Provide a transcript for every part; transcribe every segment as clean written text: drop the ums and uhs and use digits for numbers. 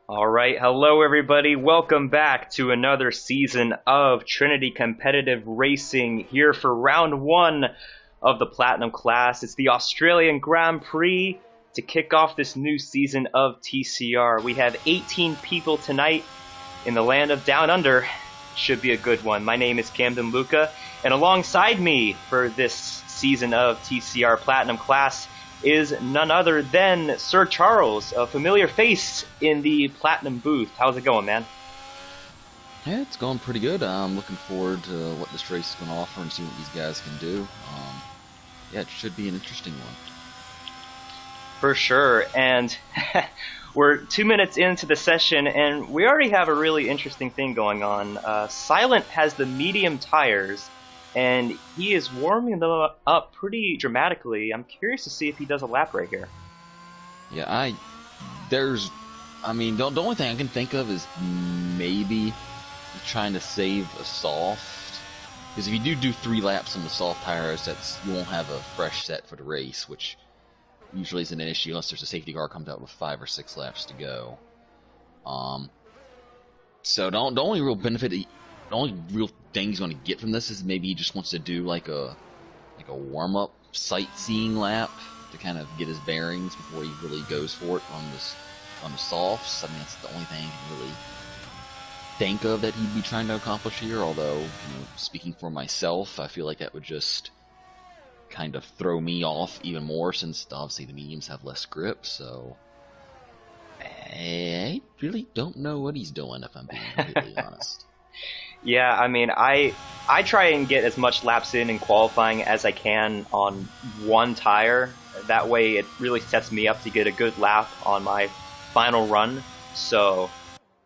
All right, hello everybody. Welcome back to another season of Trinity Competitive Racing here for round one of the Platinum class. It's the Australian Grand Prix to kick off this new season of TCR. We have 18 people tonight in the land of Down Under. Should be a good one. My name is Camden Luca, and alongside me for this season of TCR Platinum class is none other than Sir Charles, a familiar face in the Platinum booth. How's it going, man? Yeah, it's going pretty good. I'm looking forward to what this race is going to offer and see what these guys can do. Yeah, it should be an interesting one. For sure. And we're 2 minutes into the session, and we already have a really interesting thing going on. Silent has the medium tires, and he is warming them up pretty dramatically. I'm curious to see if he does a lap right here. Yeah, the only thing I can think of is maybe trying to save a soft. Because if you do 3 laps on the soft tires, you won't have a fresh set for the race, which usually isn't an issue unless there's a safety car comes out with 5 or 6 laps to go. So the only real benefit, the only real thing he's going to get from this is maybe he just wants to do like a warm-up sightseeing lap to kind of get his bearings before he really goes for it on the softs. I mean, that's the only thing I can really think of that he'd be trying to accomplish here. Although, speaking for myself, I feel like that would just kind of throw me off even more, since obviously the mediums have less grip. So I really don't know what he's doing, if I'm being completely honest. Yeah, I mean, I try and get as much laps in qualifying as I can on one tire. That way it really sets me up to get a good lap on my final run. So,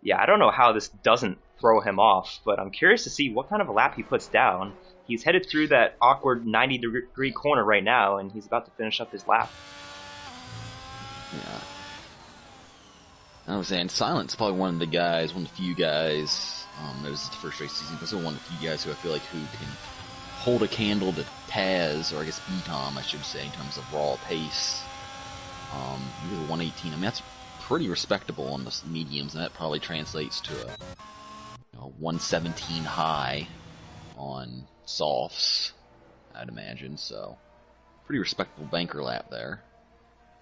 yeah, I don't know how this doesn't throw him off, but I'm curious to see what kind of a lap he puts down. He's headed through that awkward 90-degree corner right now, and he's about to finish up his lap. Yeah. I was saying, Silent's probably one of the few guys, it was the first race season, but still one of the few guys who I feel like who can hold a candle to Taz, or I guess B-Tom, I should say, in terms of raw pace. He was a 118. I mean, that's pretty respectable on the mediums, and that probably translates to a 117 high on softs, I'd imagine. So, pretty respectable banker lap there.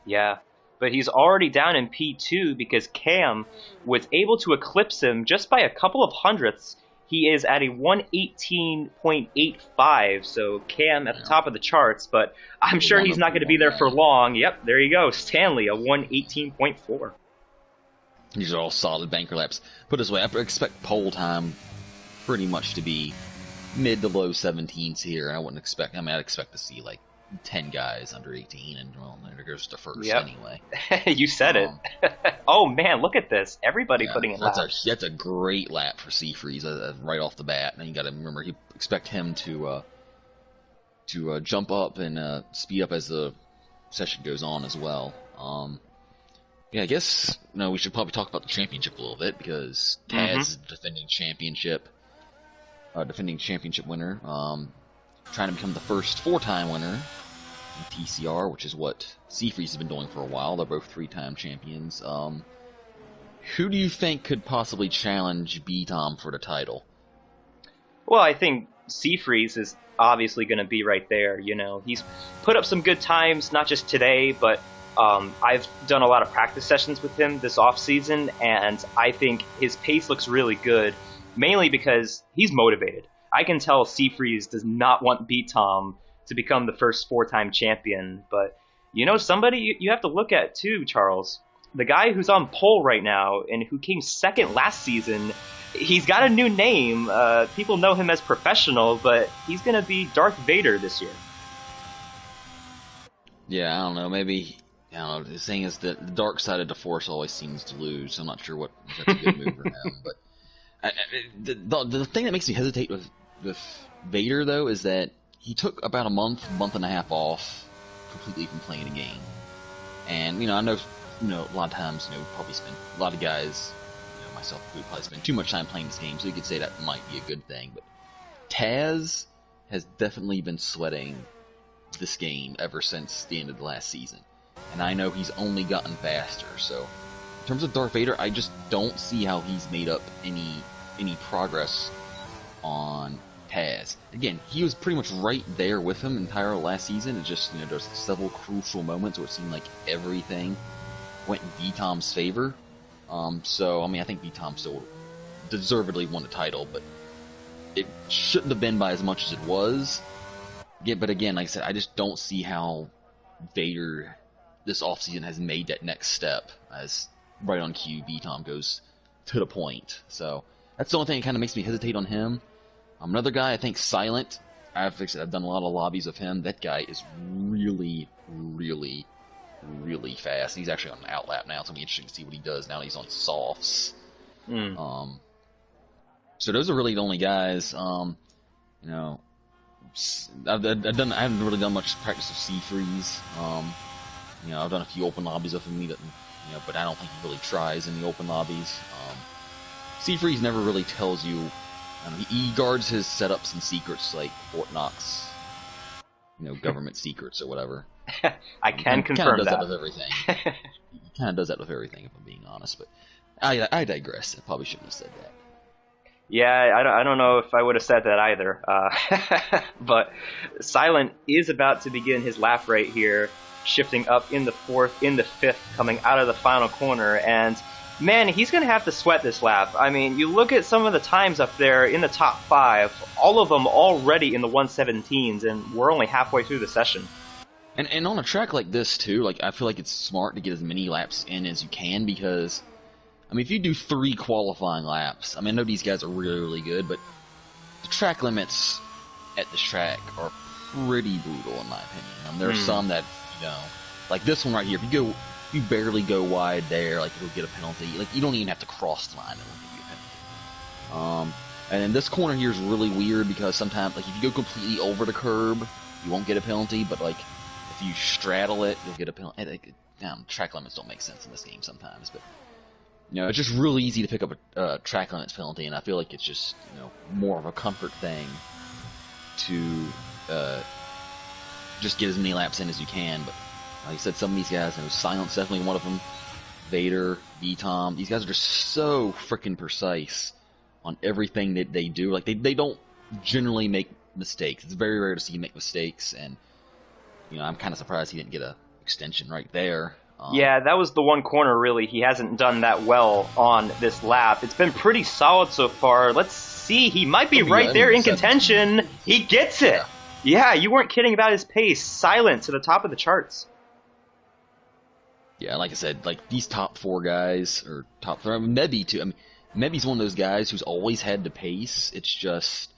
Yeah. But he's already down in P2 because Cam was able to eclipse him just by a couple of hundredths. He is at a 118.85, so Cam at the top of the charts, but I'm sure he's not going to be there for long. Yep, there you go. Stanley, a 118.4. These are all solid banker laps. Put it this way, I expect pole time pretty much to be mid to low 17s here. I'd expect to see like 10 guys under 18, and well, there goes the first anyway. You said it. Oh man, look at this! Everybody putting in laps. That's a great lap for Seafreeze right off the bat. And you got to remember, you expect him to jump up and speed up as the session goes on as well. Yeah, I guess we should probably talk about the championship a little bit, because Taz is defending championship winner. Trying to become the first 4-time winner in TCR, which is what Seafreeze has been doing for a while. They're both 3-time champions. Who do you think could possibly challenge B-Tom for the title? Well, I think Seafreeze is obviously going to be right there. He's put up some good times, not just today, but I've done a lot of practice sessions with him this off-season, and I think his pace looks really good, mainly because he's motivated. I can tell Seafreeze does not want B-Tom to become the first 4-time champion, but somebody you have to look at too, Charles. The guy who's on pole right now and who came second last season, he's got a new name. People know him as Professional, but he's going to be Darth Vader this year. Yeah, I don't know. Maybe, the thing is that the dark side of the Force always seems to lose. I'm not sure if that's a good move for him, but the thing that makes me hesitate with Vader, though, is that he took about a month and a half off completely from playing a game. And, I know, a lot of times, probably spend, a lot of guys, myself, would probably spend too much time playing this game, so you could say that might be a good thing. But Taz has definitely been sweating this game ever since the end of the last season. And I know he's only gotten faster, so in terms of Darth Vader, I just don't see how he's made up any progress on Taz. Again, he was pretty much right there with him entire last season. It just, there's several crucial moments where it seemed like everything went in D-Tom's favor. So, I mean, I think D-Tom still deservedly won the title, but it shouldn't have been by as much as it was. Yeah, but again, like I said, I just don't see how Vader this offseason has made that next step, as right on cue, D-Tom goes to the point. So, that's the only thing that kind of makes me hesitate on him. Another guy, I think, Silent. I've done a lot of lobbies of him. That guy is really, really, really fast. He's actually on an outlap now. It's going to be interesting to see what he does now that he's on softs. So those are really the only guys. I haven't really done much practice of C-Freeze. I've done a few open lobbies of him, but I don't think he really tries in the open lobbies. C-Freeze never really tells you. He guards his setups and secrets like Fort Knox, government secrets or whatever. I can confirm does that. With everything. He kind of does that with everything, if I'm being honest. But I digress. I probably shouldn't have said that. Yeah, I don't know if I would have said that either. But Silent is about to begin his lap right here, shifting up in the fourth, in the fifth, coming out of the final corner, and man, he's going to have to sweat this lap. I mean, you look at some of the times up there in the top 5, all of them already in the 117s, and we're only halfway through the session. And on a track like this, too, like I feel like it's smart to get as many laps in as you can, because, I mean, if you do 3 qualifying laps, I mean, I know these guys are really, really good, but the track limits at this track are pretty brutal, in my opinion. There are some that, like this one right here, if you barely go wide there, like, you'll get a penalty. Like, you don't even have to cross the line, it'll give you a penalty. And then this corner here is really weird, because sometimes, like, if you go completely over the curb, you won't get a penalty, but, like, if you straddle it, you'll get a penalty. Track limits don't make sense in this game sometimes, but, it's just really easy to pick up a track limits penalty, and I feel like it's just, more of a comfort thing to just get as many laps in as you can, but like I said, some of these guys, Silent's definitely one of them, Vader, D-Tom, these guys are just so freaking precise on everything that they do. Like, they don't generally make mistakes. It's very rare to see you make mistakes, and, I'm kind of surprised he didn't get an extension right there. Yeah, that was the one corner, really, he hasn't done that well on this lap. It's been pretty solid so far. Let's see, he might be right there in contention. He gets it! Yeah, you weren't kidding about his pace. Silent to the top of the charts. Yeah, like I said, like, these top 4 guys, or top 3, Mebby too. I mean, Mebby's one of those guys who's always had the pace. It's just,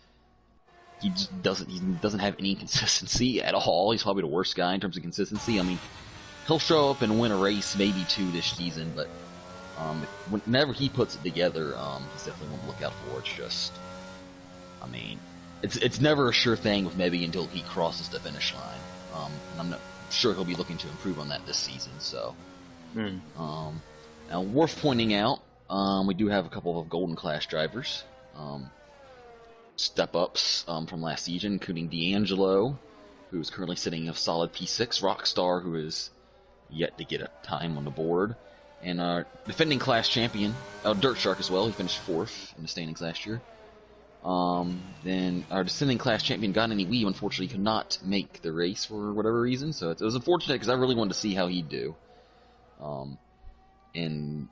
he doesn't have any consistency at all. He's probably the worst guy in terms of consistency. I mean, he'll show up and win a race, maybe 2 this season, but whenever he puts it together, he's definitely one to look out for. It's just, I mean, it's never a sure thing with Mebby until he crosses the finish line. And I'm not sure he'll be looking to improve on that this season, so. Now, worth pointing out, we do have a couple of Golden Class drivers, step-ups from last season, including D'Angelo, who is currently sitting a solid P6, Rockstar, who is yet to get a time on the board, and our defending class champion, Dirt Shark as well. He finished 4th in the standings last year. Then our descending class champion, Ganani Wee, unfortunately could not make the race for whatever reason, so it was unfortunate because I really wanted to see how he'd do in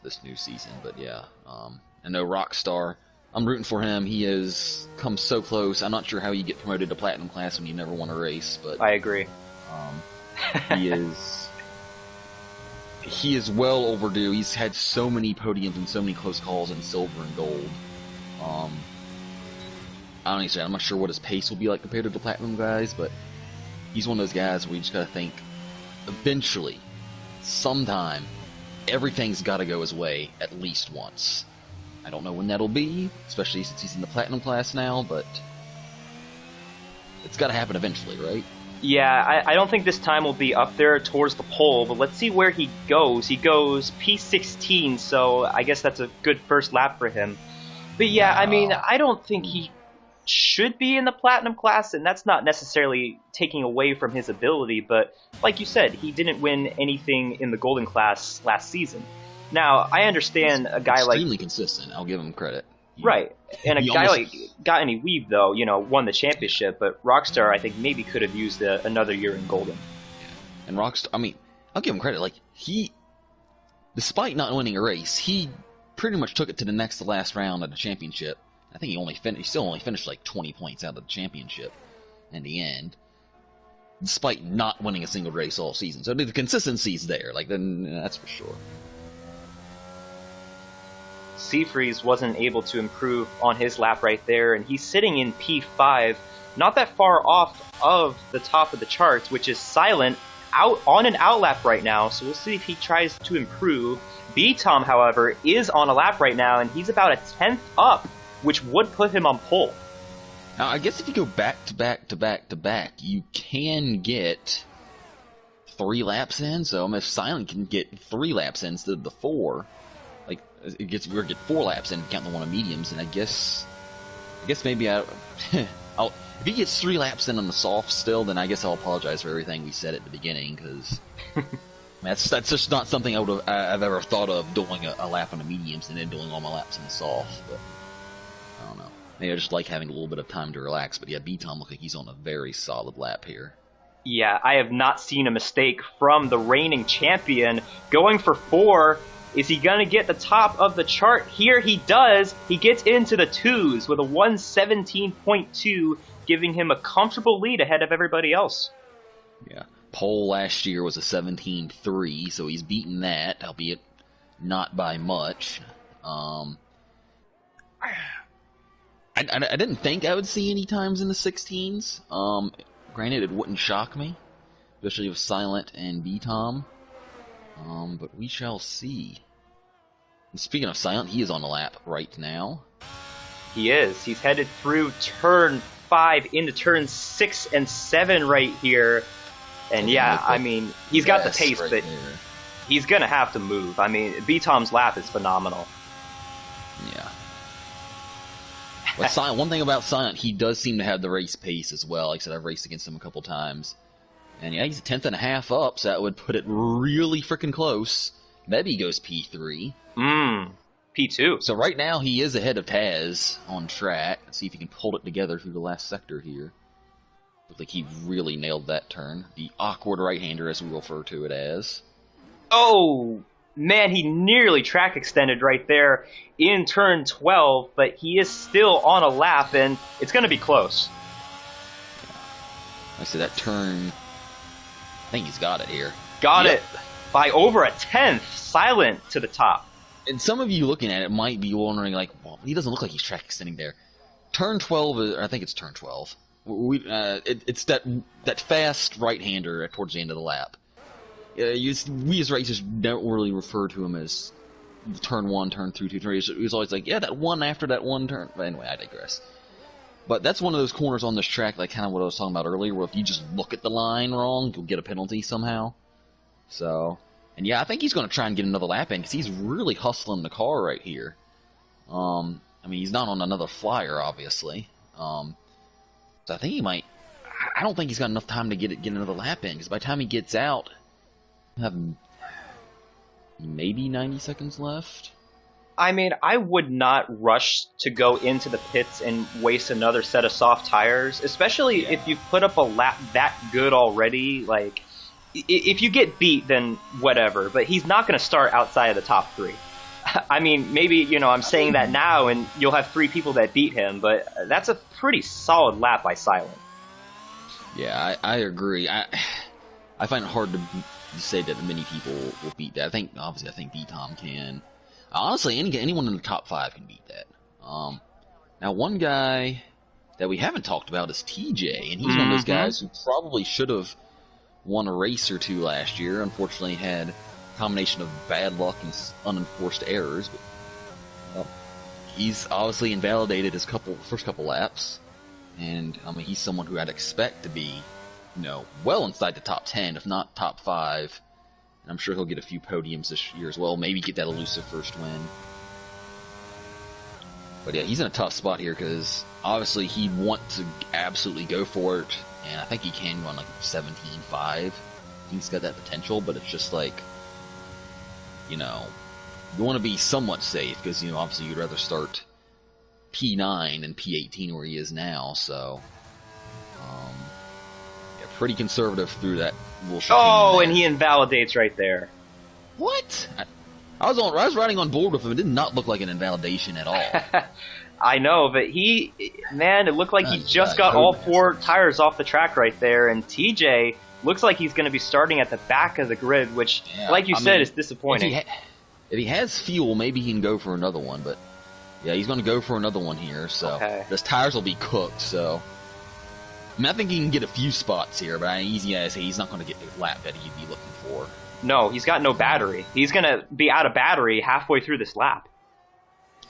this new season. But yeah, I know Rockstar, I'm rooting for him. He has come so close. I'm not sure how you get promoted to Platinum class when you never won a race, but I agree. He is well overdue. He's had so many podiums and so many close calls in silver and gold. Honestly, I'm not sure what his pace will be like compared to the Platinum guys, but he's one of those guys where you just gotta think, eventually, sometime, everything's gotta go his way at least once. I don't know when that'll be, especially since he's in the Platinum class now, but it's gotta happen eventually, right? Yeah, I don't think this time will be up there towards the pole, but let's see where he goes. He goes P16, so I guess that's a good first lap for him. But yeah, I mean, I don't think he should be in the Platinum class, and that's not necessarily taking away from his ability, but like you said, he didn't win anything in the Golden class last season. Now, I understand a guy like Extremely consistent. I'll give him credit. right, and a he guy almost- like Got Any Weave though, won the championship, but Rockstar I think maybe could have used another year in Golden. And Rockstar, I mean, I'll give him credit. Like, despite not winning a race, he pretty much took it to the next to last round of the championship. I think he still only finished like 20 points out of the championship in the end, despite not winning a single race all season. So the consistency's there, like, then that's for sure. Seafreeze wasn't able to improve on his lap right there, and he's sitting in P5, not that far off of the top of the charts, which is Silent, out on an out lap right now, so we'll see if he tries to improve. B-Tom, however, is on a lap right now, and he's about a 10th up, which would put him on pole. Now, I guess if you go back to back to back to back, you can get 3 laps in. So if Silent can get 3 laps in instead of the 4, like we're get 4 laps in, counting the one of mediums. And I guess maybe if he gets 3 laps in on the soft still, then I guess I'll apologize for everything we said at the beginning, because that's just not something I've ever thought of, doing a lap on the mediums and then doing all my laps in the soft. But I don't know. Maybe I just like having a little bit of time to relax. But yeah, B-Tom looks like he's on a very solid lap here. Yeah, I have not seen a mistake from the reigning champion. Going for 4. Is he going to get the top of the chart? Here he does. He gets into the 2s with a 117.2, giving him a comfortable lead ahead of everybody else. Yeah. Pole last year was a 17.3, so he's beaten that, albeit not by much. I didn't think I would see any times in the 16s. Granted, it wouldn't shock me, especially with Silent and B-Tom. But we shall see. And speaking of Silent, he is on the lap right now. He is. He's headed through turn 5 into turn 6 and 7 right here. And yeah, I mean, he's got the pace, right, but he's going to have to move. I mean, B-Tom's lap is phenomenal. Yeah. But Silent, one thing about Silent, he does seem to have the race pace as well. Like I said, I've raced against him a couple times. And yeah, he's a 10th and a half up, so that would put it really freaking close. Maybe he goes P3. P2. So right now he is ahead of Taz on track. Let's see if he can hold it together through the last sector here. Looks like he really nailed that turn. The awkward right-hander, as we refer to it as. Oh, man, he nearly track extended right there in turn 12, but he is still on a lap, and it's going to be close. Yeah. I said that turn, I think he's got it here. Got it by over a 10th, Silent to the top. And some of you looking at it might be wondering, like, well, he doesn't look like he's track extending there. Turn 12, I think it's turn 12. It's that fast right-hander towards the end of the lap. We as racers don't really refer to him as turn 1, turn 2, turn 3. He was always like, yeah, that one after that one turn. But anyway, I digress. But that's one of those corners on this track, like kind of what I was talking about earlier, where if you just look at the line wrong, you'll get a penalty somehow. So, and yeah, I think he's going to try and get another lap in, because he's really hustling the car right here. I mean, he's not on another flyer, obviously. So I think he might. I don't think he's got enough time to get another lap in, because by the time he gets out, he'll have maybe 90 seconds left. I mean, I would not rush to go into the pits and waste another set of soft tires, especially if you've put up a lap that good already. Like, if you get beat, then whatever, but he's not going to start outside of the top 3. I mean, maybe, I'm saying that now and you'll have 3 people that beat him, but that's a pretty solid lap by Silent. Yeah, I agree. I find it hard to say that many people will beat that. I think B-Tom can. Honestly, anyone in the top 5 can beat that. Now, one guy that we haven't talked about is TJ, and he's one of those guys who probably should have won a race or 2 last year. Unfortunately, had a combination of bad luck and unenforced errors. But he's obviously invalidated his first couple laps, and I mean, he's someone who I'd expect to be, well inside the top 10, if not top 5. And I'm sure he'll get a few podiums this year as well. Maybe get that elusive first win. But yeah, he's in a tough spot here, because obviously he wants to absolutely go for it, and I think he can run like 17.5. He's got that potential, but it's just like, you want to be somewhat safe because obviously you'd rather start P9 than P18 where he is now. So, um, yeah, pretty conservative through that little chicane Oh, there. and he invalidates right there. What? I was riding on board with him. It did not look like an invalidation at all. I know, but man, it looked like he just got all four tires off the track right there, and TJ looks like he's going to be starting at the back of the grid, which, Yeah, like you said, is disappointing. If he has fuel, maybe he can go for another one, but yeah, he's going to go for another one here, so his tires will be cooked, so I think he can get a few spots here, but easy as he's not going to get the lap that he'd be looking for. No, he's got no battery. He's going to be out of battery halfway through this lap.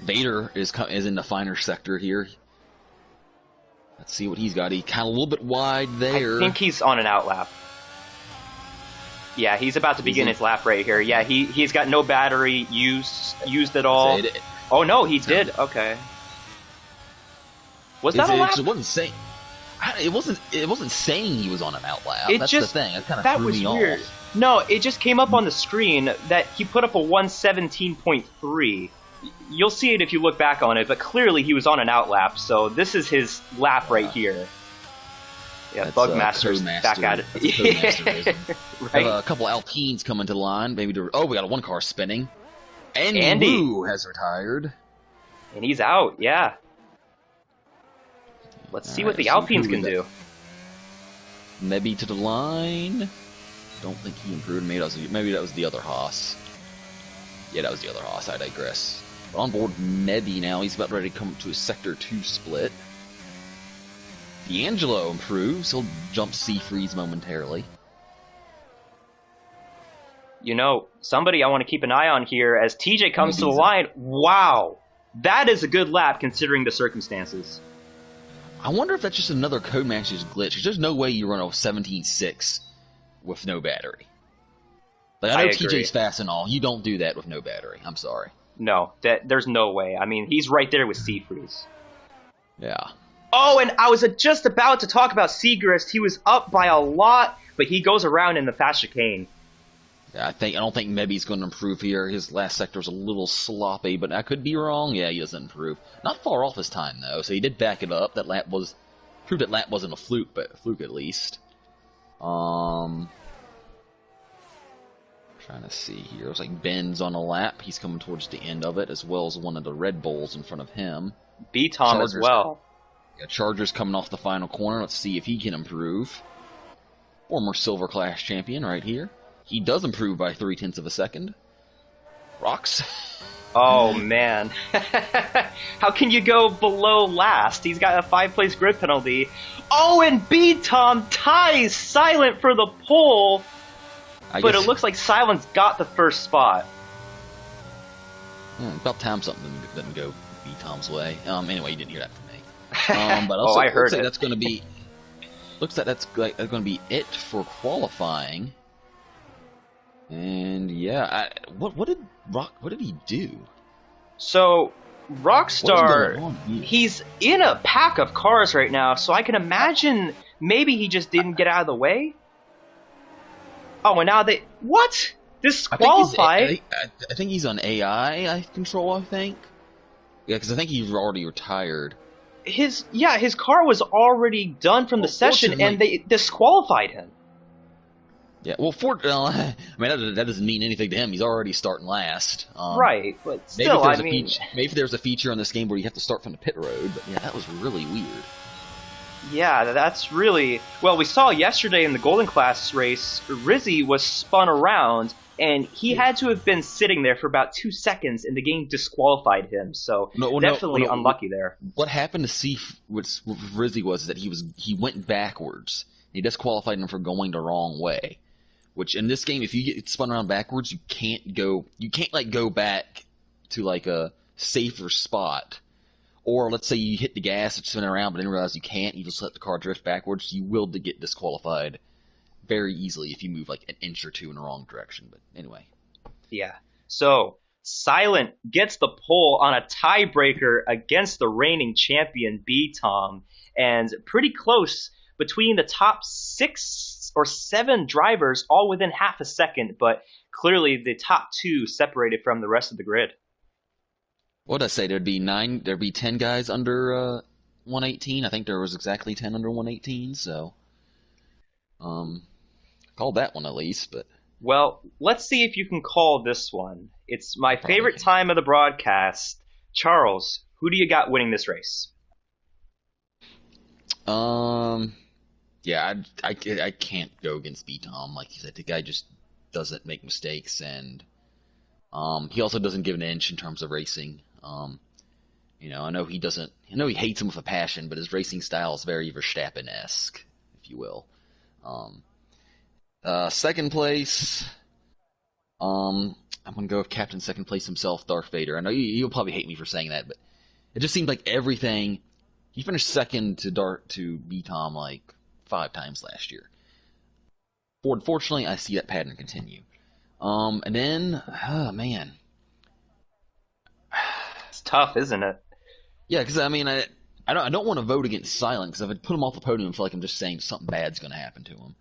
Vader is in the finer sector here. Let's see what he's got. He's kind of a little bit wide there. I think he's on an out lap. Yeah, he's about to begin his lap right here. Yeah, he's got no battery used at all. Oh no, he did. Okay. Was that a lap? It wasn't saying. It wasn't saying he was on an out lap. That's the thing. It kind of threw me weird. Off. No, it just came up on the screen that he put up a 117.3. You'll see it if you look back on it, but clearly he was on an out lap, so this is his lap right here. Yeah, Bugmaster's back at it. Right? A couple Alpines coming to the line. Maybe we got one car spinning. Andy Wu has retired. And he's out, yeah. Let's see what the Alpines can do. Maybe to the line. Don't think he improved. Maybe that was the other Haas. Yeah, that was the other Haas. I digress. But on board Mebby now. He's about ready to come to a Sector 2 split. D'Angelo improves. He'll jump C-Freeze momentarily. Somebody I want to keep an eye on here as TJ comes to the line. Wow! That is a good lap considering the circumstances. I wonder if that's just another Codemasters glitch. Because there's no way you run a 17.6 with no battery. Like, I know TJ's fast and all. You don't do that with no battery. I'm sorry. No, there's no way. I mean, he's right there with C-Freeze. Yeah. Oh, and I was just about to talk about Segrist. He was up by a lot, but he goes around in the fast chicane. Yeah, I don't think Mebby's going to improve here. His last sector was a little sloppy, but I could be wrong. Yeah, he doesn't improve. Not far off his time though, so he did back it up. Proved that lap wasn't a fluke, but a fluke at least. Trying to see here. It was like Ben's on a lap. He's coming towards the end of it, as well as one of the Red Bulls in front of him. B-Tom as well. Yeah, Charger's coming off the final corner. Let's see if he can improve. Former Silver Class champion right here. He does improve by 0.3 of a second. Rocks. Oh, man. How can you go below last? He's got a 5-place grid penalty. Oh, and B-Tom ties Silent for the pole. But it looks like Silent's got the first spot. About time something didn't go B-Tom's way. Anyway, you didn't hear that from me. But also, I heard it. That's going to be. Looks like that's going to be it for qualifying. And yeah, what did he do? So Rockstar, he's in a pack of cars right now, so I can imagine maybe he just didn't get out of the way. Oh, and now what? Disqualified? I think he's on AI control. I think. Yeah, because I think he's already retired. His car was already done from the session, and they disqualified him. Yeah, well, I mean, that doesn't mean anything to him. He's already starting last. Right, but still, maybe there's a feature on this game where you have to start from the pit road, but yeah, that was really weird. Yeah, that's really... Well, we saw yesterday in the Golden Class race, Rizzy was spun around, and he had to have been sitting there for about 2 seconds, and the game disqualified him, so definitely unlucky there. What happened to with Rizzy was that he went backwards. He disqualified him for going the wrong way. Which in this game, if you get spun around backwards, you can't go back to like a safer spot. Or let's say you hit the gas and spin around, but then realize you can't. You just let the car drift backwards. You will get disqualified very easily if you move like an inch or two in the wrong direction. But anyway. Yeah. So Silent gets the pole on a tiebreaker against the reigning champion B-Tom, and pretty close between the top 6 or 7 drivers, all within half a second, but clearly the top 2 separated from the rest of the grid. What did I say? There'd be 10 guys under 118. I think there was exactly 10 under 118, so called that one at least, but Well, let's see if you can call this one. It's my probably favorite can't. time of the broadcast. Charles, who do you got winning this race? Um, yeah, I can't go against B Tom. Like you said, the guy just doesn't make mistakes, and he also doesn't give an inch in terms of racing. I know he doesn't. I know he hates him with a passion, but his racing style is very Verstappen-esque, if you will. Um, Second place. I'm gonna go with Captain Second Place himself, Darth Vader. I know you'll probably hate me for saying that, but it just seemed like everything. He finished second to B Tom like 5 times last year. Fortunately, I see that pattern continue. And then, oh man, It's tough, isn't it? yeah, because I mean, I don't want to vote against Silent because if I put him off the podium, I feel like I'm just saying something bad's going to happen to him.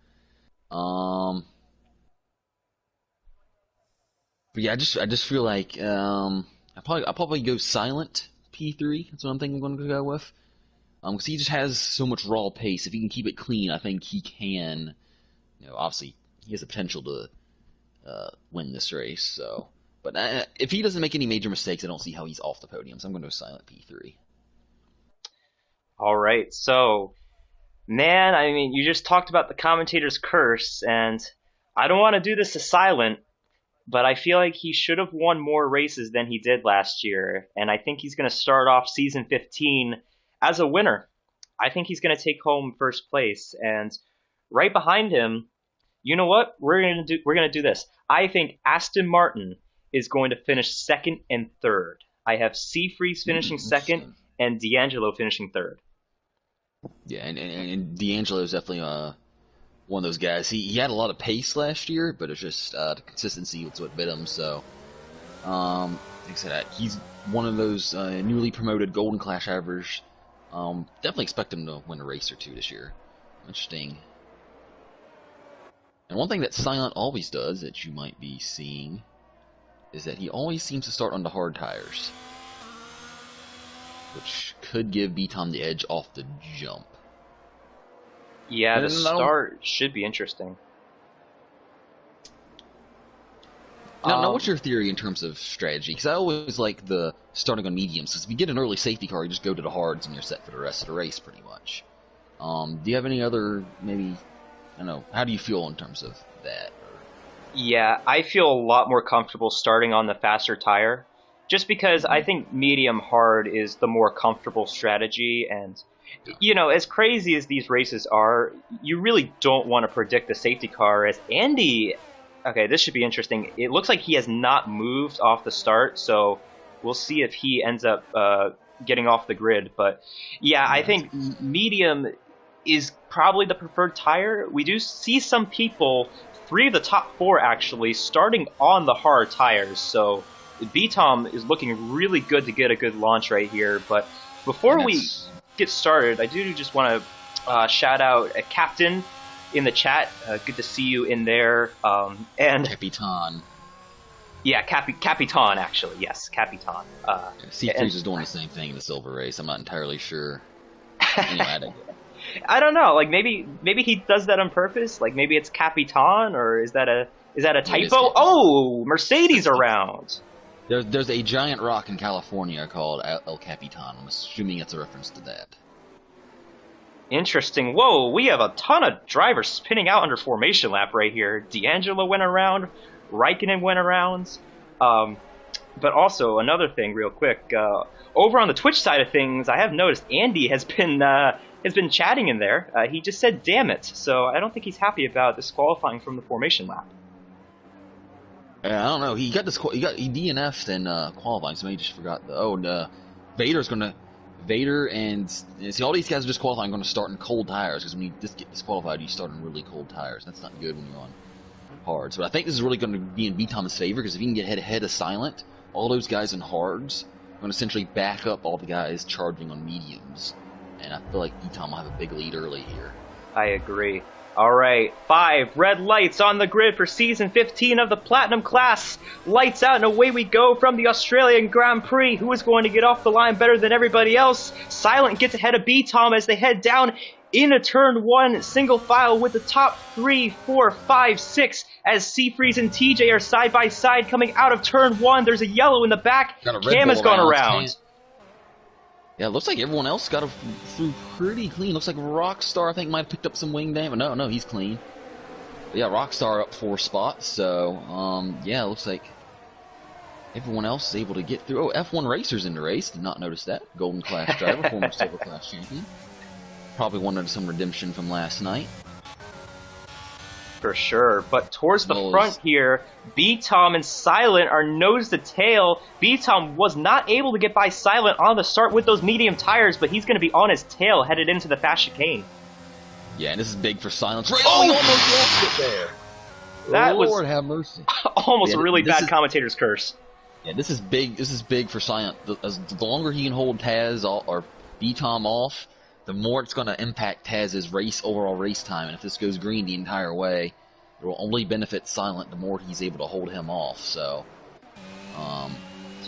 But yeah, I just feel like I'll probably go Silent P3. That's what I'm thinking I'm going to go with. Because he just has so much raw pace. If he can keep it clean, I think he can. Obviously he has the potential to win this race. So, but if he doesn't make any major mistakes, I don't see how he's off the podium. So I'm going to go Silent P3. All right. So, man, I mean, you just talked about the commentator's curse, and I don't want to do this to Silent, but I feel like he should have won more races than he did last year, and I think he's going to start off season 15 as a winner. I think he's going to take home first place, and right behind him, you know what? We're going to do this. I think Aston Martin is going to finish second and third. I have Seafreeze finishing second Interesting. and D'Angelo finishing third. Yeah, and D'Angelo is definitely one of those guys. He had a lot of pace last year, but it's just the consistency was what bit him. So, like I said, he's one of those newly promoted Golden Clash drivers. Definitely expect him to win a race or two this year. Interesting. And one thing that Silent always does that you might be seeing is that he always seems to start on the hard tires, which could give B-Tom the edge off the jump. Yeah, the And I don't. start should be interesting. Now, what's your theory in terms of strategy? Because I always like the starting on mediums. Because if you get an early safety car, you just go to the hards and you're set for the rest of the race, pretty much. Do you have any other, maybe, I don't know, how do you feel in terms of that? Yeah, I feel a lot more comfortable starting on the faster tire, just because I think medium hard is the more comfortable strategy. And, Yeah. as crazy as these races are, you really don't want to predict the safety car. As Andy, okay, this should be interesting. It looks like he has not moved off the start, so we'll see if he ends up getting off the grid. But yeah, I Yeah, think medium is probably the preferred tire. We do see some people, 3 of the top 4 actually, starting on the hard tires. So B-Tom is looking really good to get a good launch right here. But and before we that's get started, I do just want to shout out a captain in the chat. Good to see you in there. And Capitan. yeah, Capitan actually. Yes, Capitan. And C3 is doing the same thing in the silver race. I'm not entirely sure. Anyway, I don't know. Like maybe he does that on purpose. Like maybe it's Capitan, or is that a it is typo? Capitan. Oh, Mercedes around. There's a giant rock in California called El Capitan. I'm assuming it's a reference to that. Interesting. Whoa, we have a ton of drivers spinning out under formation lap right here. D'Angelo went around, Raikkonen went around. But also another thing, real quick, over on the Twitch side of things, I have noticed Andy has been chatting in there. He just said "damn it," so I don't think he's happy about disqualifying from the formation lap. I don't know. He DNF'd in qualifying, so he just forgot. Vader and see all these guys are disqualifying. Going to start in cold tires because when you just get disqualified, you start in really cold tires. That's not good when you're on hards. But I think this is really going to be in B Tom's favor because if he can get ahead of Silent, all those guys in hards are going to essentially back up all the guys charging on mediums, and I feel like B Tom will have a big lead early here. I agree. All right, 5 red lights on the grid for Season 15 of the Platinum class. Lights out and away we go from the Australian Grand Prix. Who is going to get off the line better than everybody else? Silent gets ahead of B-Tom as they head down into Turn 1, single file with the top 3, 4, 5, 6 as Seafreeze and TJ are side by side coming out of Turn 1. There's a yellow in the back. Cam has gone around. Yeah, it looks like everyone else got through pretty clean. Looks like Rockstar, I think, might have picked up some wing damage. No, he's clean. But yeah, Rockstar up 4 spots. So, yeah, it looks like everyone else is able to get through. Oh, F1 Racer's in the race. Did not notice that. Golden Class driver, former Silver Class champion. Probably wanted some redemption from last night. For sure, but towards the front here, B-Tom and Silent are nose to tail. B-Tom was not able to get by Silent on the start with those medium tires, but he's going to be on his tail headed into the fast chicane. Yeah, and this is big for Silent. Oh, he almost lost it there. That Lord was have mercy. Almost a really bad commentator's curse. Yeah, this is big. This is big for Silent. The longer he can hold Taz or B-Tom off, the more it's going to impact Taz's overall race time. And if this goes green the entire way, it will only benefit Silent the more he's able to hold him off. So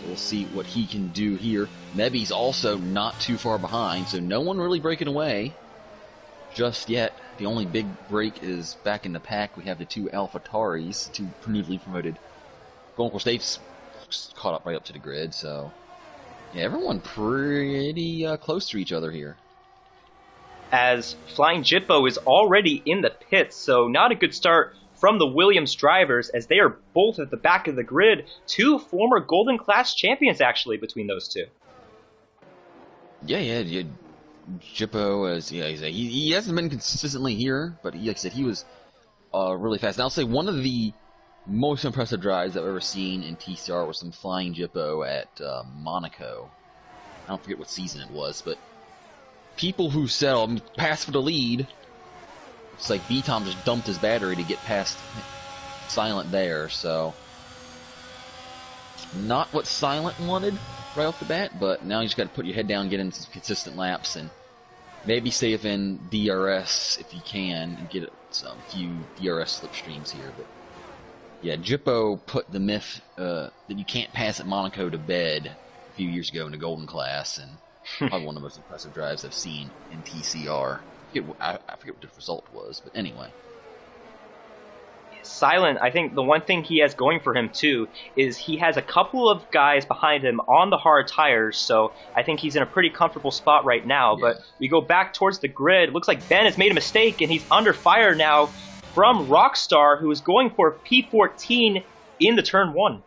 we'll see what he can do here. Mebby's also not too far behind, so no one really breaking away just yet. The only big break is back in the pack. We have the 2 AlphaTauris, 2 newly promoted. Of course, they've caught up right up to the grid, so yeah, everyone pretty close to each other here. As Flying Jippo is already in the pits, so not a good start from the Williams drivers as they are both at the back of the grid. 2 former Golden Class champions, actually, between those 2. Yeah. Jippo, he hasn't been consistently here, but like I said, he was really fast. And I'll say one of the most impressive drives I've ever seen in TCR was some Flying Jippo at Monaco. I don't forget what season it was, but people who said, "Oh, pass for the lead," it's like B-Tom just dumped his battery to get past Silent there, so not what Silent wanted right off the bat, but now you just got to put your head down, get in some consistent laps, and maybe save in DRS if you can, and get some few DRS slipstreams here. But yeah, Jippo put the myth that you can't pass at Monaco to bed a few years ago in the Golden Class, and probably one of the most impressive drives I've seen in TCR. I forget what the result was, but anyway. Silent, I think the one thing he has going for him, too, is he has a couple of guys behind him on the hard tires, so I think he's in a pretty comfortable spot right now. Yeah. But we go back towards the grid. Looks like Ben has made a mistake, and he's under fire now from Rockstar, who is going for P14 in the Turn 1.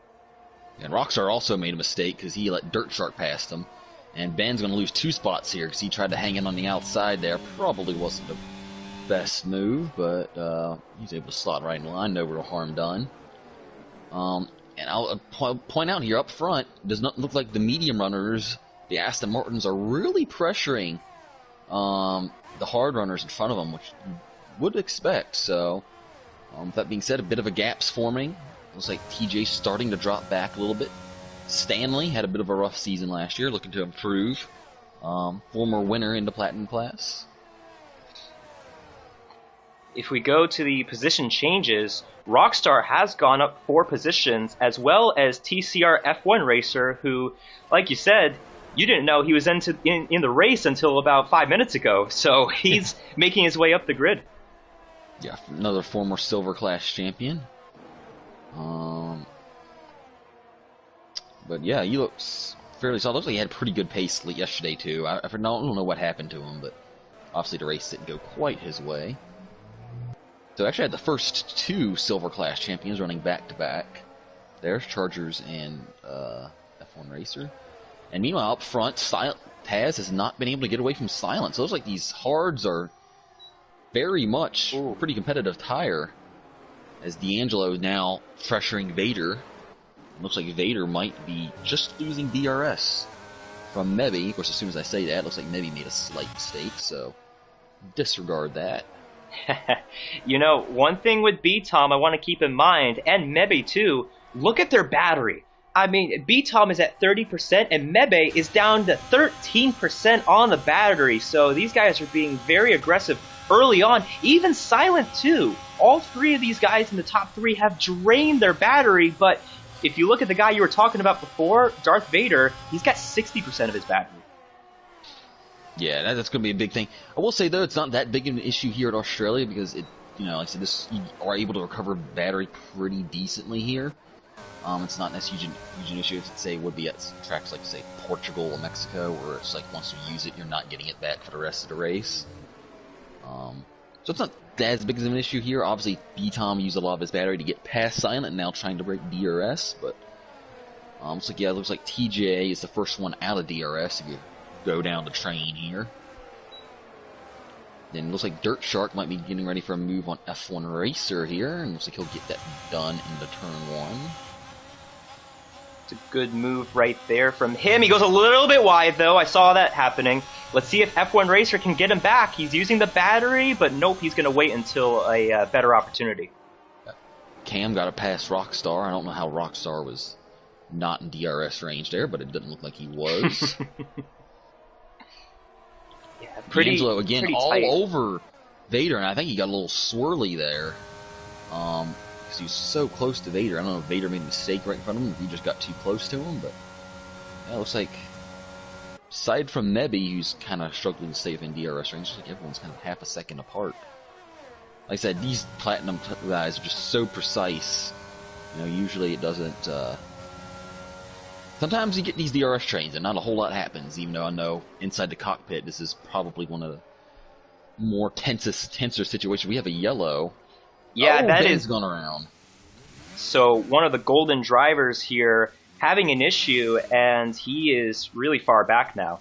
And Rockstar also made a mistake because he let Dirt Shark past him. And Ben's going to lose 2 spots here because he tried to hang in on the outside there. Probably wasn't the best move, but he's able to slot right in line, no real harm done. And I'll point out here up front, does not look like the medium runners, the Aston Martins, are really pressuring the hard runners in front of them, which you would expect. So, with that being said, a bit of a gap's forming. Looks like TJ's starting to drop back a little bit. Stanley had a bit of a rough season last year, looking to improve. Former winner in the Platinum class. If we go to the position changes, Rockstar has gone up 4 positions, as well as TCR F1 Racer, who, like you said, you didn't know he was in the race until about 5 minutes ago, so he's making his way up the grid. Yeah, another former Silver Class champion. But yeah, he looks fairly solid. Looks like he had a pretty good pace yesterday too. I don't know what happened to him, but obviously the race didn't go quite his way. So actually had the first 2 Silver Class champions running back to back. There's Chargers and F1 Racer. And meanwhile up front, Taz has not been able to get away from Silent. So it looks like these hards are very much pretty competitive tire. As D'Angelo is now pressuring Vader. Looks like Vader might be just losing DRS from Mebby. Of course, as soon as I say that, it looks like Mebby made a slight mistake, so disregard that. You know, one thing with B-Tom I want to keep in mind, and Mebby too, look at their battery. I mean, B-Tom is at 30%, and Mebe is down to 13% on the battery, so these guys are being very aggressive early on. Even Silent, too. All three of these guys in the top three have drained their battery, but if you look at the guy you were talking about before, Darth Vader, he's got 60% of his battery. Yeah, that's going to be a big thing. I will say, though, it's not that big of an issue here at Australia because, it, you know, like I said, you are able to recover battery pretty decently here. It's not as huge an issue as, say, would be at tracks like, say, Portugal or Mexico, where it's like once you use it, you're not getting it back for the rest of the race. So it's not as big of an issue here. Obviously, B-Tom used a lot of his battery to get past Silent, and now trying to break DRS, but so yeah, it looks like TJ is the first one out of DRS if you go down the train here. Then it looks like Dirt Shark might be getting ready for a move on F1 Racer here, and looks like he'll get that done in the turn one. It's a good move right there from him. He goes a little bit wide, though. I saw that happening. Let's see if F1 Racer can get him back. He's using the battery, but nope, he's going to wait until a better opportunity. Cam got to pass Rockstar. I don't know how Rockstar was not in DRS range there, but it didn't look like he was. Yeah, pretty, D'Angelo again pretty all tight. over Vader, and I think he got a little swirly there. Because he was so close to Vader. I don't know if Vader made a mistake right in front of him, if he just got too close to him, but yeah, it looks like, aside from Nebby, who's kind of struggling to stay within DRS range, looks like everyone's kind of half a second apart. Like I said, these Platinum guys are just so precise. You know, usually it doesn't, sometimes you get these DRS trains and not a whole lot happens, even though I know inside the cockpit this is probably one of the more tenser situations. We have a yellow. Yeah, that Ben's is gone around. So one of the golden drivers here having an issue, and he is really far back now.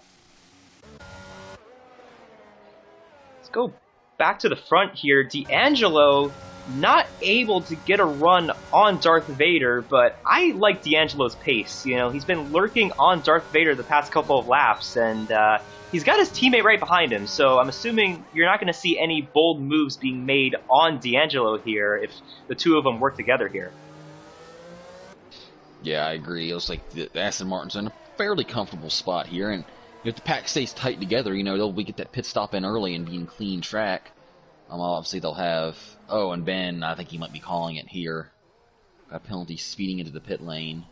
Let's go back to the front here. D'Angelo not able to get a run on Darth Vader, but I like D'Angelo's pace. You know, he's been lurking on Darth Vader the past couple of laps, and he's got his teammate right behind him, so I'm assuming you're not going to see any bold moves being made on D'Angelo here if the two of them work together here. Yeah, I agree. It looks like the Aston Martin's in a fairly comfortable spot here, and if the pack stays tight together, you know, they'll get that pit stop in early and be in clean track. Obviously they'll have, oh, and Ben, I think he might be calling it here. Got a penalty speeding into the pit lane.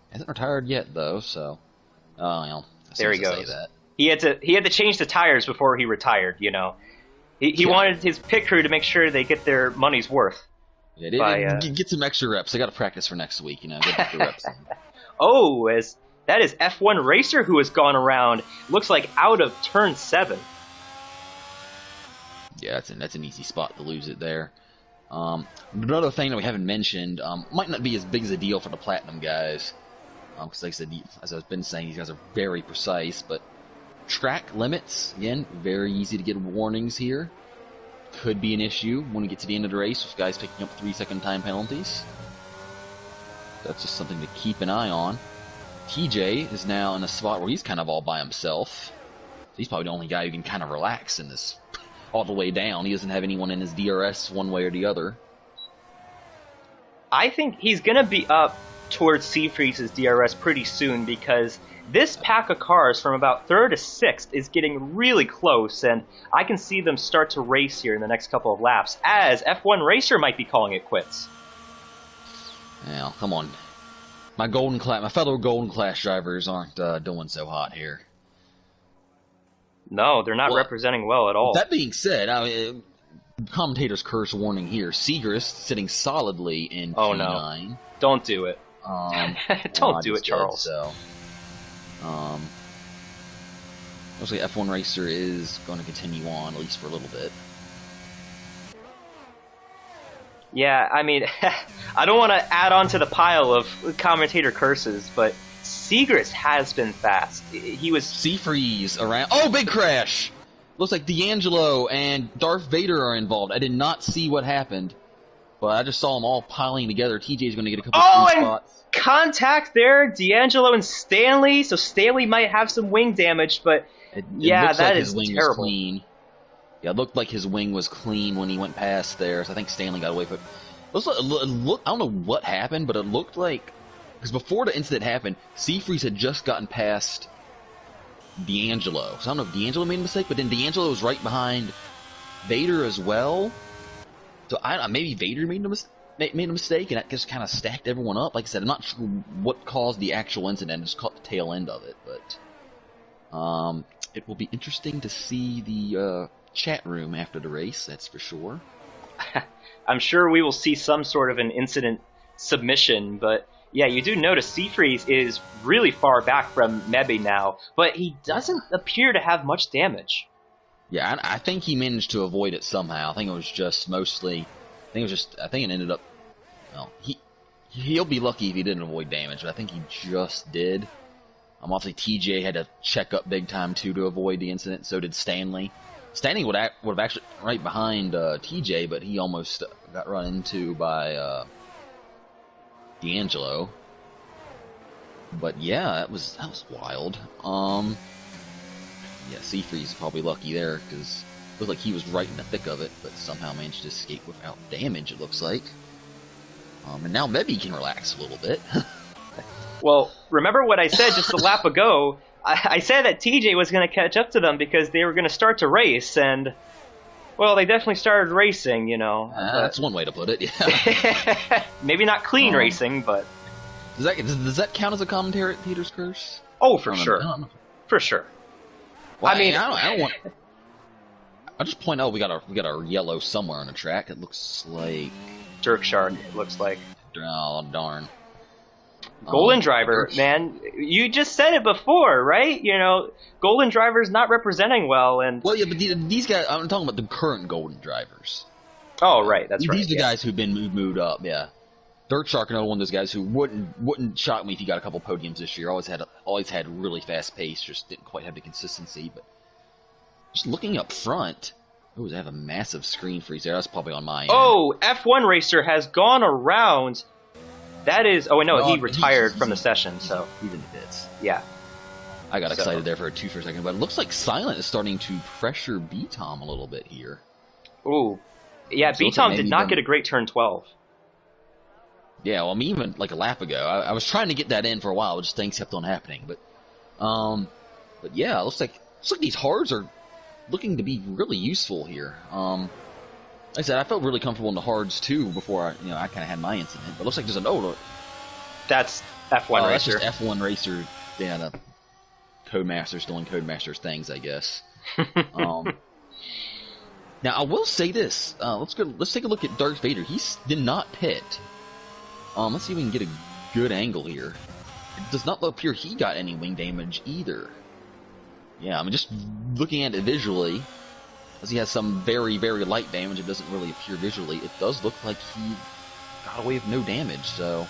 Hasn't retired yet, though, so, well, there he say goes. that. He had to change the tires before he retired, you know. He wanted his pit crew to make sure they get their money's worth. Yeah, get some extra reps. They got to practice for next week, you know, get the reps in. Oh, that is F1 Racer who has gone around. Looks like out of turn 7. Yeah, that's an easy spot to lose it there. Another thing that we haven't mentioned, might not be as big as a deal for the Platinum guys, because like I said, as I've been saying, these guys are very precise, but track limits, again, very easy to get warnings here. Could be an issue when we get to the end of the race with guys picking up 3-second time penalties. That's just something to keep an eye on. TJ is now in a spot where he's kind of all by himself. He's probably the only guy who can kind of relax in this all the way down. He doesn't have anyone in his DRS one way or the other. I think he's going to be up towards Seafreeze's DRS pretty soon, because this pack of cars from about 3rd to 6th is getting really close, and I can see them start to race here in the next couple of laps, as F1 Racer might be calling it quits. Now, come on. My fellow Golden Class drivers aren't doing so hot here. No, they're not representing well at all. That being said, I mean, commentator's curse warning here. Segrist sitting solidly in P9. Oh no. Don't do it. Don't do it, Charles. So. Looks like F1 Racer is going to continue on, at least for a little bit. Yeah, I mean, I don't want to add on to the pile of commentator curses, but Segrist has been fast. He was... Seafreeze around... Oh, big crash! Looks like D'Angelo and Darth Vader are involved. I did not see what happened, but I just saw them all piling together. TJ's going to get a couple of free spots. Contact there, D'Angelo and Stanley, so Stanley might have some wing damage, but it yeah, looks that like is his wing terrible. Was clean. Yeah, it looked like his wing was clean when he went past there, so I think Stanley got away from it. I don't know what happened, but it looked like because before the incident happened, Seafreeze had just gotten past D'Angelo. So I don't know if D'Angelo made a mistake, but then D'Angelo was right behind Vader as well. So maybe Vader made a mistake, and that just kind of stacked everyone up. Like I said, I'm not sure what caused the actual incident. I just caught the tail end of it, but it will be interesting to see the chat room after the race. That's for sure. I'm sure we will see some sort of an incident submission, but yeah, you do notice Seafreeze is really far back from Mebby now, but he doesn't appear to have much damage. Yeah, I think he managed to avoid it somehow. I think it was just mostly. I think it ended up. Well, he'll be lucky if he didn't avoid damage, but I think he just did. Obviously, TJ had to check up big time too to avoid the incident. So did Stanley. Stanley would have actually right behind TJ, but he almost got run into by D'Angelo. But yeah, that was wild. Yeah, Seafreeze is probably lucky there, because it looked like he was right in the thick of it, but somehow managed to escape without damage, it looks like. And now Mebby can relax a little bit. Well, remember what I said just a lap ago? I said that TJ was going to catch up to them because they were going to start to race, and, well, they definitely started racing, you know. That's one way to put it, yeah. Maybe not clean racing, but... Does that count as a commentary at Peter's Curse? Oh, for sure. For sure. Well, I mean, I don't want... I'll just point out we got a yellow somewhere on the track. It looks like... Jerk Shark, it looks like. Oh, darn. Golden Driver, man, you just said it before, right? You know, Golden Driver's not representing well, and... Well, yeah, but these guys, I'm talking about the current Golden Drivers. Oh, right, that's right. These are the guys who've been moved up, yeah. Dirt Shark, another one of those guys who wouldn't shock me if he got a couple podiums this year. Always had really fast pace, just didn't quite have the consistency. But just looking up front, oh, they have a massive screen freeze there. That's probably on my end. Oh, F1 Racer has gone around. That is... Oh, no, he retired from the session, so... He's in the pits. Yeah. I got excited there for a second, but it looks like Silent is starting to pressure B-Tom a little bit here. Ooh. Yeah, B-Tom did not get a great turn 12. Yeah, well, I mean, even like a lap ago, I was trying to get that in for a while, but just things kept on happening. But yeah, it looks like these hards are looking to be really useful here. Like I said, I felt really comfortable in the hards too before I kind of had my incident. But it looks like there's that's F1 Racer. That's just F1 Racer. Yeah, the Codemasters doing Codemasters things, I guess. Now I will say this. Let's take a look at Darth Vader. He did not pit. Let's see if we can get a good angle here. It does not appear he got any wing damage either. Yeah, I mean, just looking at it visually, as he has some very, very light damage, it doesn't really appear visually. It does look like he got away with no damage, so...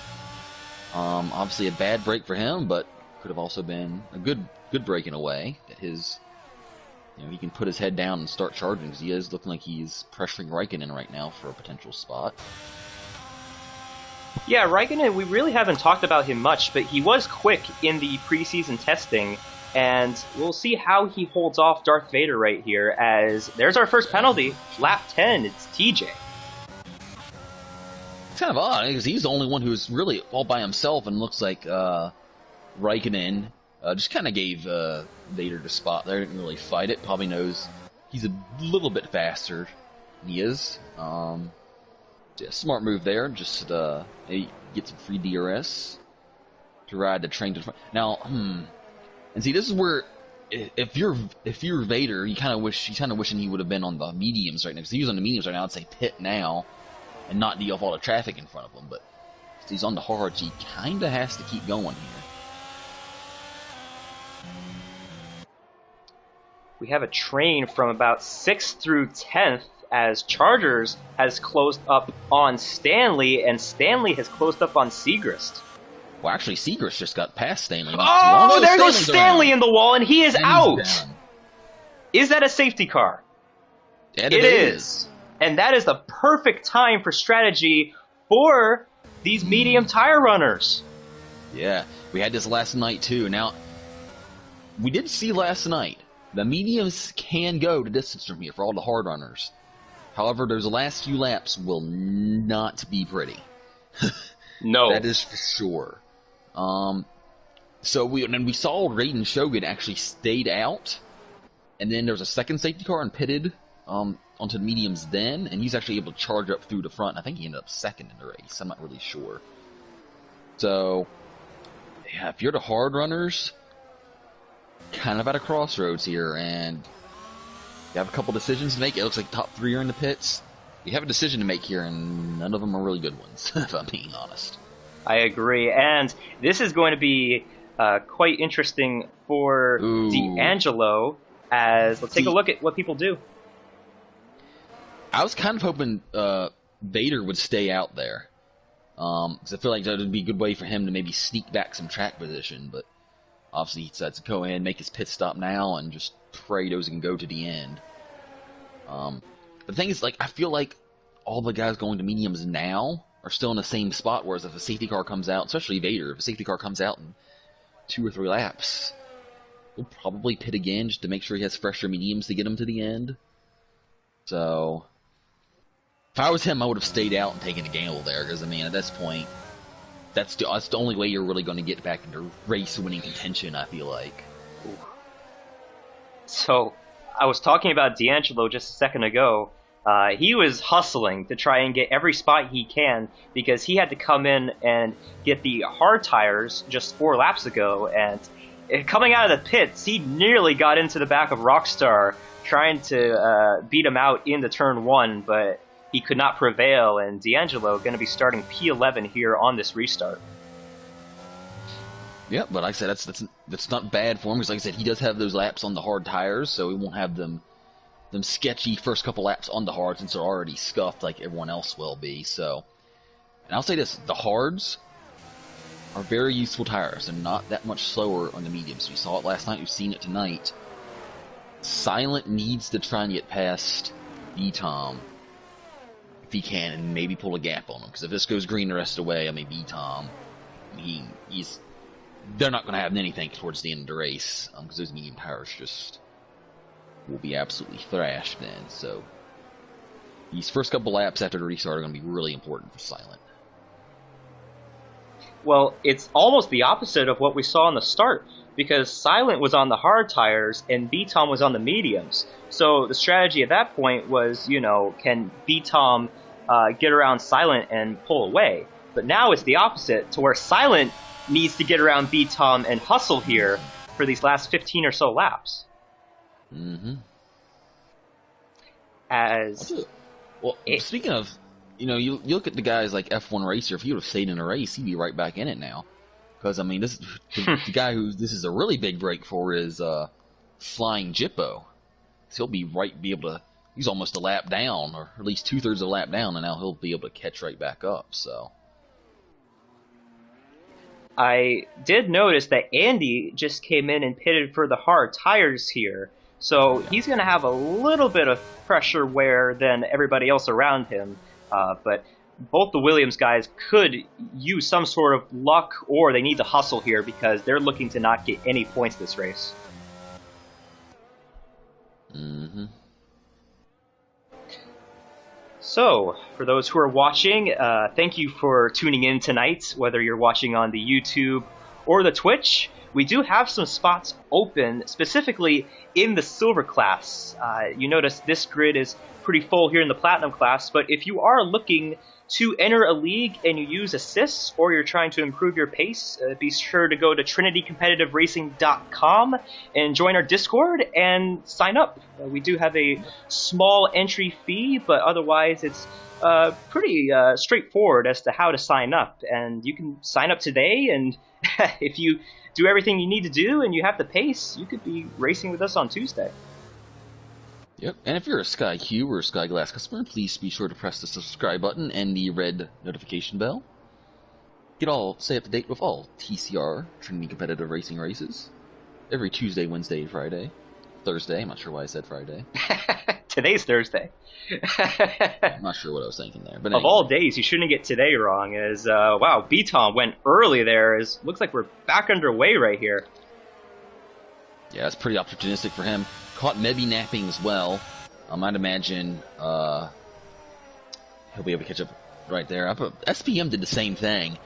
obviously a bad break for him, but could have also been a good break in a way. That he can put his head down and start charging, because he is looking like he's pressuring Raikkonen right now for a potential spot. Yeah, Raikkonen, we really haven't talked about him much, but he was quick in the preseason testing, and we'll see how he holds off Darth Vader right here, as there's our first penalty. Lap 10, it's TJ. It's kind of odd, because he's the only one who's really all by himself, and looks like Raikkonen just kind of gave Vader the spot there, didn't really fight it, probably knows he's a little bit faster than he is. Yeah, smart move there. Just maybe get some free DRS to ride the train to the front. Now, and see, this is where if you're Vader, you kind of wishing he would have been on the mediums right now. Because if he was on the mediums right now, I'd say pit now and not deal with all the traffic in front of him. But if he's on the hards, he kind of has to keep going here. We have a train from about 6th through 10th. As Chargers has closed up on Stanley, and Stanley has closed up on Segrist. Well, actually, Segrist just got past Stanley. Oh, there goes Stanley in the wall, and he is out! Is that a safety car? It is. And that is the perfect time for strategy for these medium tire runners. Yeah, we had this last night, too. Now, we did see last night, the mediums can go the distance from here for all the hard runners. However, those last few laps will not be pretty. No. That is for sure. So we saw Raiden Shogun actually stayed out, and then there was a second safety car and pitted onto the mediums then, and he's actually able to charge up through the front. I think he ended up second in the race. I'm not really sure. So, yeah, if you're the hard runners, kind of at a crossroads here, and you have a couple decisions to make. It looks like the top three are in the pits. You have a decision to make here, and none of them are really good ones, if I'm being honest. I agree, and this is going to be quite interesting for D'Angelo, as let's take a look at what people do. I was kind of hoping Vader would stay out there, because I feel like that would be a good way for him to maybe sneak back some track position, but obviously he decides to go in, make his pit stop now, and just pray those can go to the end. The thing is, like, I feel like all the guys going to mediums now are still in the same spot, whereas if a safety car comes out, especially Vader, if a safety car comes out in 2 or 3 laps, he'll probably pit again just to make sure he has fresher mediums to get him to the end. So, if I was him, I would have stayed out and taken a gamble there, because, I mean, at this point, that's the only way you're really going to get back into race-winning contention, I feel like. So, I was talking about D'Angelo just a second ago. He was hustling to try and get every spot he can because he had to come in and get the hard tires just 4 laps ago. And coming out of the pits, he nearly got into the back of Rockstar trying to beat him out into turn 1, but he could not prevail. And D'Angelo going to be starting P11 here on this restart. Yeah, but like I said, that's not bad for him, because like I said, he does have those laps on the hard tires, so he won't have them sketchy first couple laps on the hard since they're already scuffed like everyone else will be. So, and I'll say this, the hards are very useful tires. They're not that much slower on the mediums. We saw it last night, we've seen it tonight. Silent needs to try and get past B-Tom if he can, and maybe pull a gap on him, because if this goes green the rest of the way, I mean, B-Tom, they're not going to have anything towards the end of the race, because those medium tires just will be absolutely thrashed then. So these first couple laps after the restart are going to be really important for Silent. Well, it's almost the opposite of what we saw in the start, because Silent was on the hard tires and B-Tom was on the mediums. So the strategy at that point was, can B-Tom get around Silent and pull away? But now it's the opposite, to where Silent needs to get around B-Tom and hustle here for these last 15 or so laps. Mm-hmm. Speaking of, you look at the guys like F1 Racer, if he would have stayed in a race, he'd be right back in it now. Because, I mean, the guy who this is a really big break for is Flying Jippo. So he'll be able to, he's almost a lap down, or at least 2/3 of a lap down, and now he'll be able to catch right back up, so. I did notice that Andy just came in and pitted for the hard tires here, so he's going to have a little bit of pressure wear than everybody else around him, but both the Williams guys could use some sort of luck, or they need to hustle here because they're looking to not get any points this race. Mm-hmm. So, for those who are watching, thank you for tuning in tonight, whether you're watching on the YouTube or the Twitch. We do have some spots open, specifically in the Silver class. You notice this grid is pretty full here in the Platinum class, but if you are looking to enter a league and you use assists, or you're trying to improve your pace, be sure to go to trinitycompetitiveracing.com and join our Discord and sign up. We do have a small entry fee, but otherwise it's pretty straightforward as to how to sign up. And you can sign up today, and if you do everything you need to do and you have the pace, you could be racing with us on Tuesday. Yep, and if you're a Sky Q or Sky Glass customer, please be sure to press the subscribe button and the red notification bell. Stay up to date with all TCR, Trinity Competitive Racing races, every Tuesday, Wednesday, Friday, Thursday. I'm not sure why I said Friday. Today's Thursday. I'm not sure what I was thinking there, but anyway. Of all days, you shouldn't get today wrong. As wow, B-Tom went early there. Looks like we're back underway right here. Yeah, it's pretty opportunistic for him. Caught maybe napping as well. I'd imagine he'll be able to catch up right there. SPM did the same thing.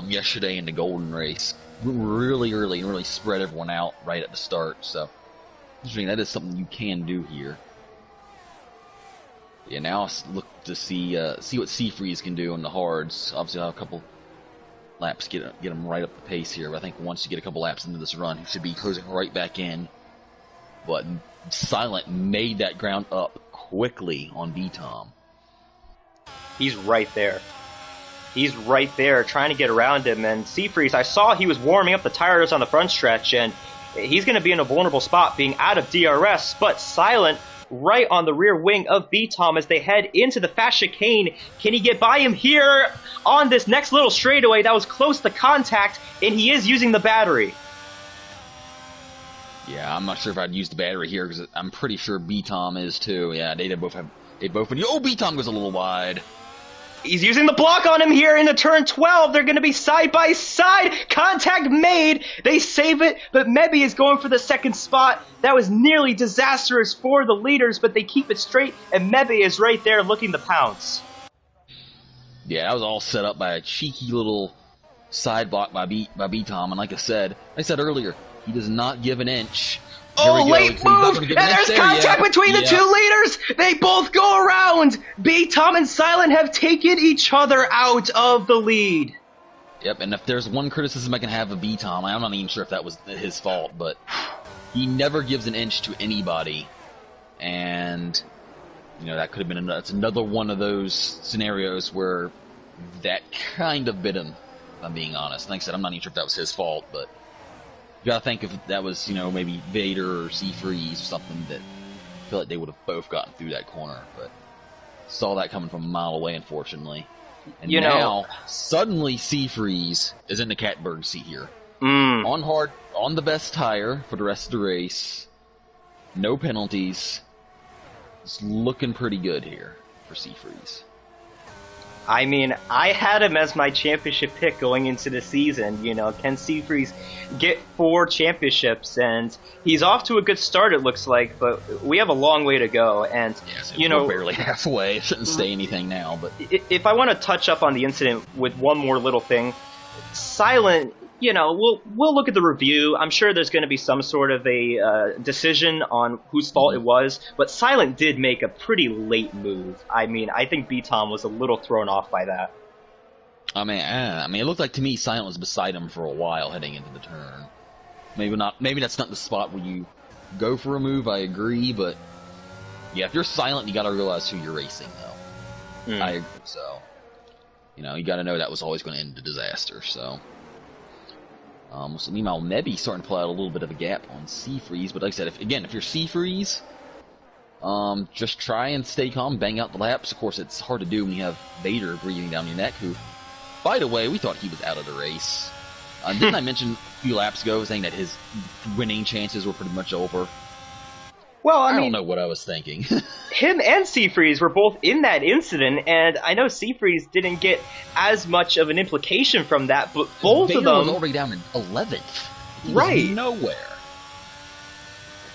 yesterday in the Golden Race. Really early and really spread everyone out right at the start. So that is something you can do here. Yeah, now look to see what Seafreeze can do on the hards. Obviously, I'll have a couple laps get him right up the pace here. But I think once you get a couple laps into this run, he should be closing right back in. But Silent made that ground up quickly on B-Tom. He's right there. He's right there trying to get around him. And Seafreeze, I saw he was warming up the tires on the front stretch, and he's going to be in a vulnerable spot being out of DRS. But Silent right on the rear wing of B-Tom as they head into the fast chicane. Can he get by him here on this next little straightaway that was close to contact, and he is using the battery? Yeah, I'm not sure if I'd use the battery here because I'm pretty sure B-Tom is too. Yeah, they both. Oh, B-Tom goes a little wide. He's using the block on him here into turn 12. They're going to be side by side. Contact made. They save it, but Mebby is going for the second spot. That was nearly disastrous for the leaders, but they keep it straight, and Mebby is right there looking to pounce. Yeah, that was all set up by a cheeky little side block by B-Tom, and like I said earlier, he does not give an inch. Oh, late move! And there's contact between the two leaders! They both go around! B-Tom and Silent have taken each other out of the lead. Yep, and if there's one criticism I can have of B-Tom, I'm not even sure if that was his fault, but he never gives an inch to anybody. And, you know, that could have been that's another one of those scenarios where that kind of bit him, if I'm being honest. Like I said, I'm not even sure if that was his fault, but you gotta think if that was, you know, maybe Vader or Seafreeze or something, that I feel like they would have both gotten through that corner, but saw that coming from a mile away, unfortunately. And now, suddenly Seafreeze is in the catbird seat here. On the best tire for the rest of the race. No penalties. It's looking pretty good here for Seafreeze. I mean, I had him as my championship pick going into the season. You know, can Seafreeze get 4 championships? And he's off to a good start, it looks like, but we have a long way to go. And, you know, we're barely halfway. Shouldn't say anything now, but if I want to touch up on the incident with one more little thing, Silent, you know, we'll look at the review. I'm sure there's going to be some sort of a decision on whose fault it was, but Silent did make a pretty late move. I mean, I think B-Tom was a little thrown off by that. I mean, it looked like to me Silent was beside him for a while heading into the turn. Maybe not. Maybe that's not the spot where you go for a move. I agree, but yeah, if you're Silent, you got to realize who you're racing, though. I agree. So, you know, you got to know that was always going to end in disaster. So. So meanwhile, Mebby starting to pull out a little bit of a gap on Seafreeze, but like I said, if you're Seafreeze, just try and stay calm, bang out the laps. Of course, it's hard to do when you have Vader breathing down your neck, who, by the way, we thought he was out of the race. Didn't I mention a few laps ago saying that his winning chances were pretty much over? Well, I mean, don't know what I was thinking. Him and Seafreeze were both in that incident, and I know Seafreeze didn't get as much of an implication from that, but both Vader of them was already down in 11th. He right. was nowhere.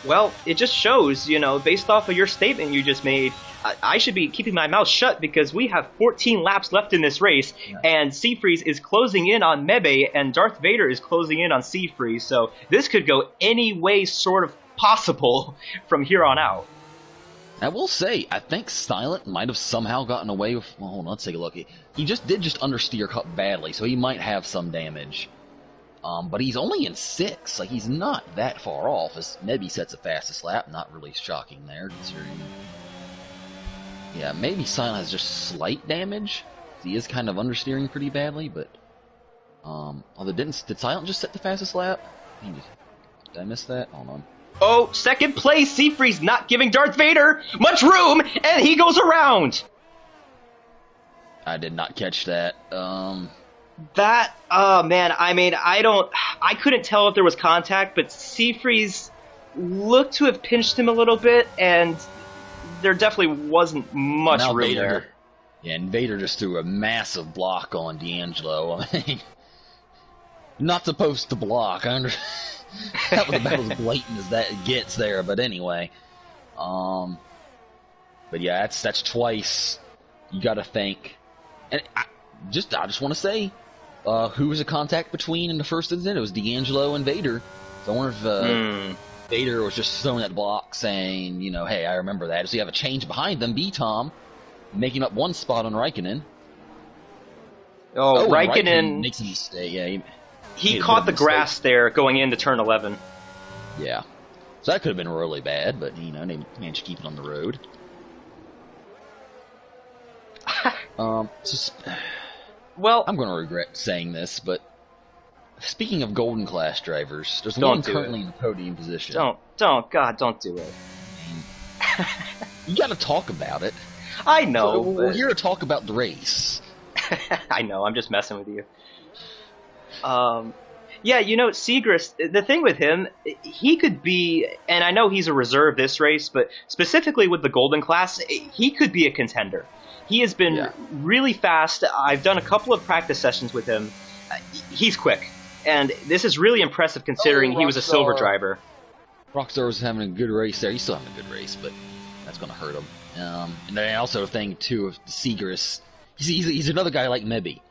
Well, it just shows, you know, based off of your statement you just made, I should be keeping my mouth shut because we have 14 laps left in this race, and Seafreeze is closing in on Mebby, and Darth Vader is closing in on Seafreeze, so this could go any way sort of possible from here on out. I will say, I think Silent might have somehow gotten away with... Well, hold on, let's take a look. He did understeer Cup badly, so he might have some damage. But he's only in 6th. Like, he's not that far off, as Mebby sets the fastest lap. Not really shocking there, considering... Yeah, maybe Silent has just slight damage. He is kind of understeering pretty badly, but... Although, did Silent just set the fastest lap? Did I miss that? Hold on. Oh, second place, Seafreeze not giving Darth Vader much room, and he goes around! I did not catch that. Man, I mean, I couldn't tell if there was contact, but Seafreeze looked to have pinched him a little bit, and there definitely wasn't much room there. Yeah, and Vader just threw a massive block on D'Angelo. I mean, not supposed to block. I understand. That was about as blatant as that gets there, but anyway. But yeah, that's twice. You got to think, and I just want to say, who was a contact between in the first incident? It was D'Angelo and Vader. So I wonder if Vader was just throwing that block saying, you know, hey, I remember that. So you have a change behind them, B-Tom, making up one spot on Raikkonen. Oh, Raikkonen makes a mistake. Yeah, he caught the grass there going into turn 11. Yeah. So that could have been really bad, but, you know, they managed to keep it on the road. Well, I'm going to regret saying this, but speaking of Golden Class drivers, there's Don't one do currently it. in the podium position. God, don't do it. You got to talk about it. I know. We're here to talk about the race. I know, I'm just messing with you. Yeah, you know, Segrist, the thing with him, he could be, and I know he's a reserve this race, but specifically with the Golden Class, he could be a contender. He has been really fast. I've done a couple of practice sessions with him. He's quick, and this is really impressive considering he was a silver driver. Rockstar was having a good race there. He's still having a good race, but that's going to hurt him. And then also a thing, too, of Segrist. He's another guy like Mebby.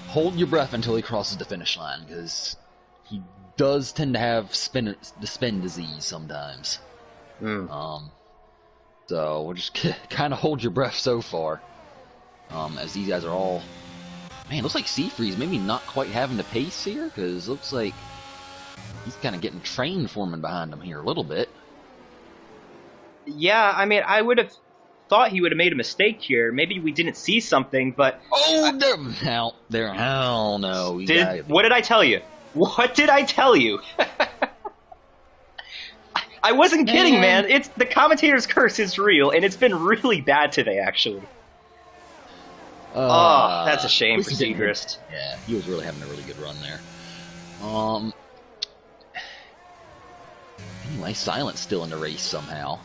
Hold your breath until he crosses the finish line, because he does tend to have the spin disease sometimes. So we'll just kind of hold your breath so far, as these guys are all... Man, looks like Seafreeze maybe not quite having the pace here, because looks like he's kind of getting train forming behind him here a little bit. Yeah, I mean, I would have thought he would have made a mistake here. Maybe we didn't see something, but... Oh, hell no. What did I tell you? What did I tell you? I wasn't kidding, man. It's the commentator's curse is real, and it's been really bad today, actually. That's a shame for Segrist. Yeah, he was really having a really good run there. Anyway, Silent's still in the race somehow.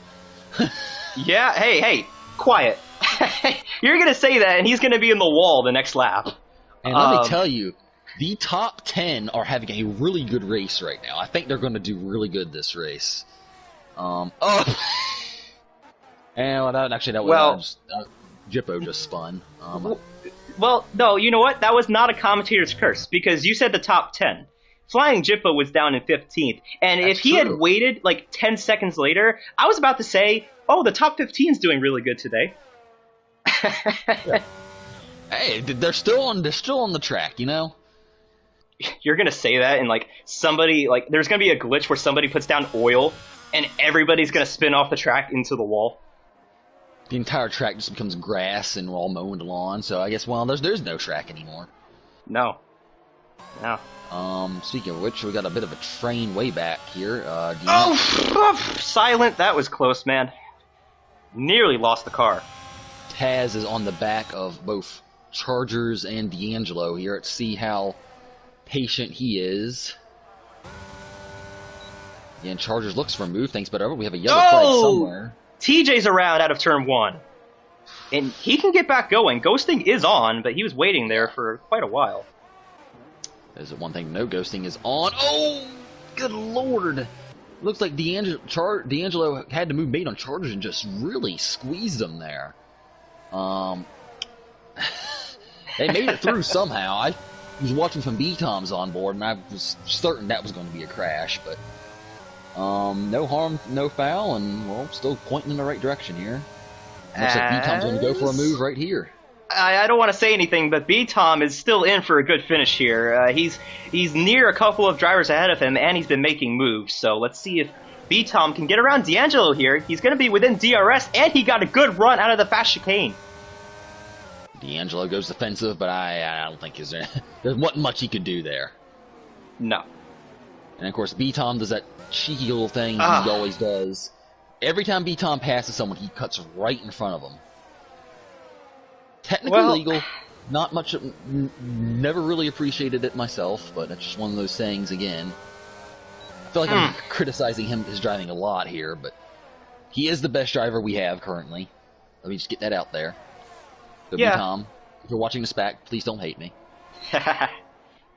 Yeah, hey, quiet. You're going to say that, and he's going to be in the wall the next lap. And let me tell you, the top 10 are having a really good race right now. I think they're going to do really good this race. And Jippo just spun. Well, no, you know what? That was not a commentator's curse, because you said the top 10. Flying Jippo was down in 15th, and if he had waited like 10 seconds later, I was about to say, oh, the top 15's doing really good today. Yeah. Hey, they're still on the track, you know? You're gonna say that, and like somebody, like there's gonna be a glitch where somebody puts down oil, and everybody's gonna spin off the track into the wall. The entire track just becomes grass and we're all mowing the lawn, so I guess, well, there's no track anymore. No. Speaking of which, we got a bit of a train way back here. Silent, that was close, man. Nearly lost the car. Taz is on the back of both Chargers and D'Angelo here. Let's see how patient he is. Yeah, and Chargers looks for a move. Thanks, but we have a yellow flag somewhere. TJ's around out of turn 1. And he can get back going. Ghosting is on, but he was waiting there for quite a while. There's one thing, no ghosting is on. Oh, good lord. Looks like D'Angelo had to move bait on Chargers and just really squeezed them there. They made it through somehow. I was watching some B-Toms on board, and I was certain that was going to be a crash, but no harm, no foul, and, well, still pointing in the right direction here. Looks like B-Tom's going to go for a move right here. I don't want to say anything, but B-Tom is still in for a good finish here. He's near a couple of drivers ahead of him, and he's been making moves. So let's see if B-Tom can get around D'Angelo here. He's going to be within DRS, and he got a good run out of the fast chicane. D'Angelo goes defensive, but I don't think there wasn't much he could do there. No. And of course, B-Tom does that cheeky little thing he always does. Every time B-Tom passes someone, he cuts right in front of them. Technically legal, not much, never really appreciated it myself, but that's just one of those things again. I feel like I'm criticizing his driving a lot here, but he is the best driver we have currently. Let me just get that out there. So B-Tom, if you're watching this back, please don't hate me.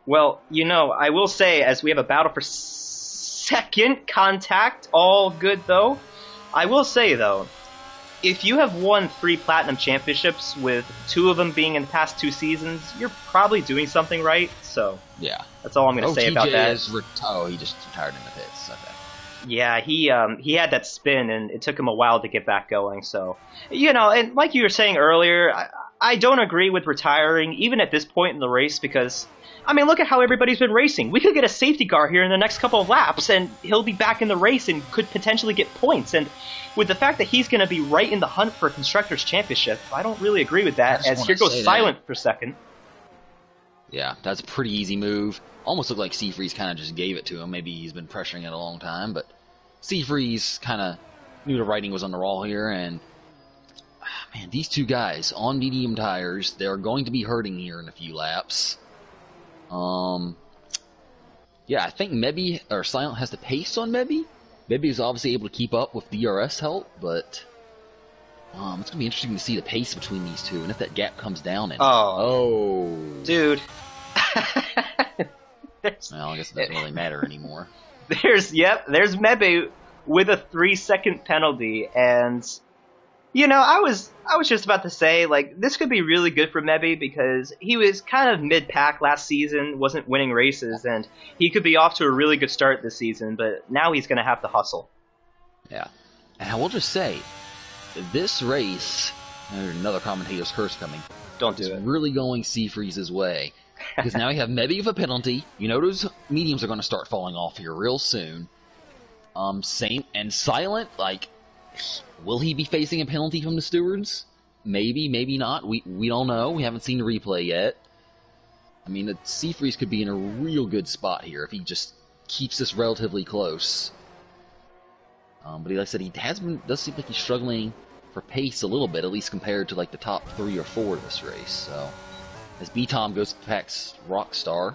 Well, you know, I will say, as we have a battle for second contact, all good though. I will say though, if you have won 3 platinum championships with 2 of them being in the past 2 seasons, you're probably doing something right. So Yeah. that's all I'm going to Oh, say about TJ that. is he just retired in the pits. Okay. Yeah, he had that spin, and it took him a while to get back going. So, and like you were saying earlier, I don't agree with retiring even at this point in the race because, I mean, look at how everybody's been racing. We could get a safety car here in the next couple of laps, and he'll be back in the race and could potentially get points. And with the fact that he's going to be right in the hunt for a constructors' championship, I don't really agree with that. As here goes silent for a second. Yeah, that's a pretty easy move. Almost looked like Seafreeze kind of just gave it to him. Maybe he's been pressuring it a long time, but Seafreeze kind of knew the writing was on the wall here, and man, these 2 guys on medium tires, they're going to be hurting here in a few laps. Yeah, I think Silent has the pace on Mebby. Mebby is obviously able to keep up with DRS help, but it's going to be interesting to see the pace between these 2, and if that gap comes down. Dude. Well, I guess it doesn't really matter anymore. There's Mebe with a 3-second penalty, and I was just about to say, like, this could be really good for Mebe because he was kind of mid-pack last season, wasn't winning races, and he could be off to a really good start this season, but now he's going to have to hustle. Yeah. And I will just say, this race, there's another commentator's curse coming, Don't do it. Really going Seafreeze's way. Because now you have Mebby with a penalty. You know those mediums are going to start falling off here real soon. Silent, like, will he be facing a penalty from the stewards? Maybe, maybe not. We don't know. We haven't seen the replay yet. I mean, the Seafreeze could be in a real good spot here if he just keeps this relatively close. But like I said, does seem like he's struggling for pace a little bit, at least compared to like the top 3 or 4 of this race. So, as B-Tom goes to Pax Rockstar,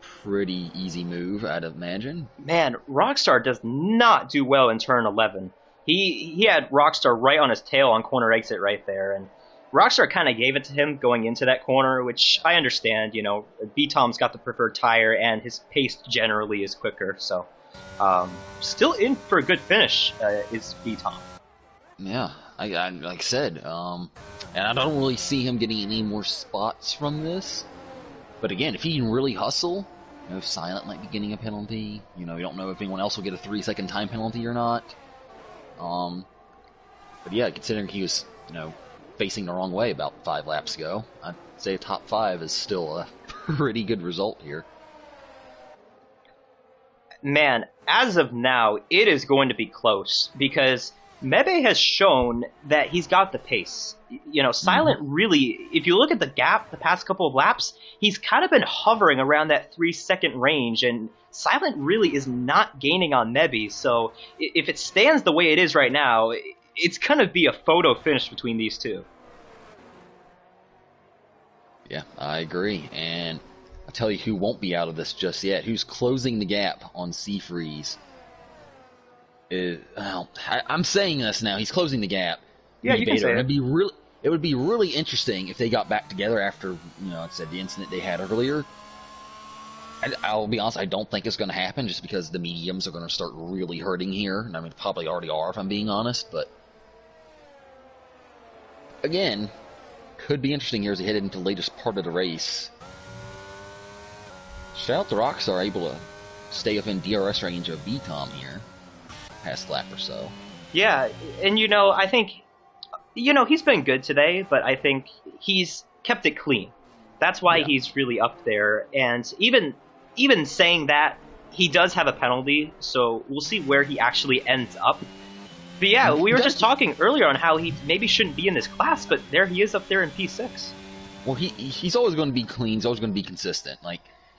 pretty easy move, I'd imagine. Man, Rockstar does not do well in turn 11. He had Rockstar right on his tail on corner exit right there, and Rockstar kind of gave it to him going into that corner, which I understand. B-Tom's got the preferred tire, and his pace generally is quicker, so still in for a good finish is B-Tom. Yeah, I like I said, and I don't really see him getting any more spots from this. But again, if he can really hustle, Silent might be getting a penalty. You don't know if anyone else will get a 3-second time penalty or not. But yeah, considering he was, facing the wrong way about 5 laps ago, I'd say a top 5 is still a pretty good result here. Man, as of now, it is going to be close because Mebe has shown that he's got the pace. Silent really, if you look at the gap the past couple of laps, he's kind of been hovering around that 3-second range, and Silent really is not gaining on Mebe. So if it stands the way it is right now, it's going to be a photo finish between these 2. Yeah, I agree. And I'll tell you who won't be out of this just yet. Who's closing the gap on Seafreeze? I'm saying this now. He's closing the gap. Yeah, you can say it. It would be really interesting if they got back together after, like I said, the incident they had earlier. I'll be honest, I don't think it's going to happen just because the mediums are going to start really hurting here. And I mean, probably already are if I'm being honest, but again, could be interesting here as we head into the latest part of the race. Shout out to Rockstar, able to stay within DRS range of B-Tom here, past lap or so. Yeah, and I think, he's been good today, but I think he's kept it clean. That's why he's really up there, and even saying that, he does have a penalty, so we'll see where he actually ends up. But yeah, we were just talking earlier on how he maybe shouldn't be in this class, but there he is up there in P6. Well, he's always going to be clean. He's always going to be consistent.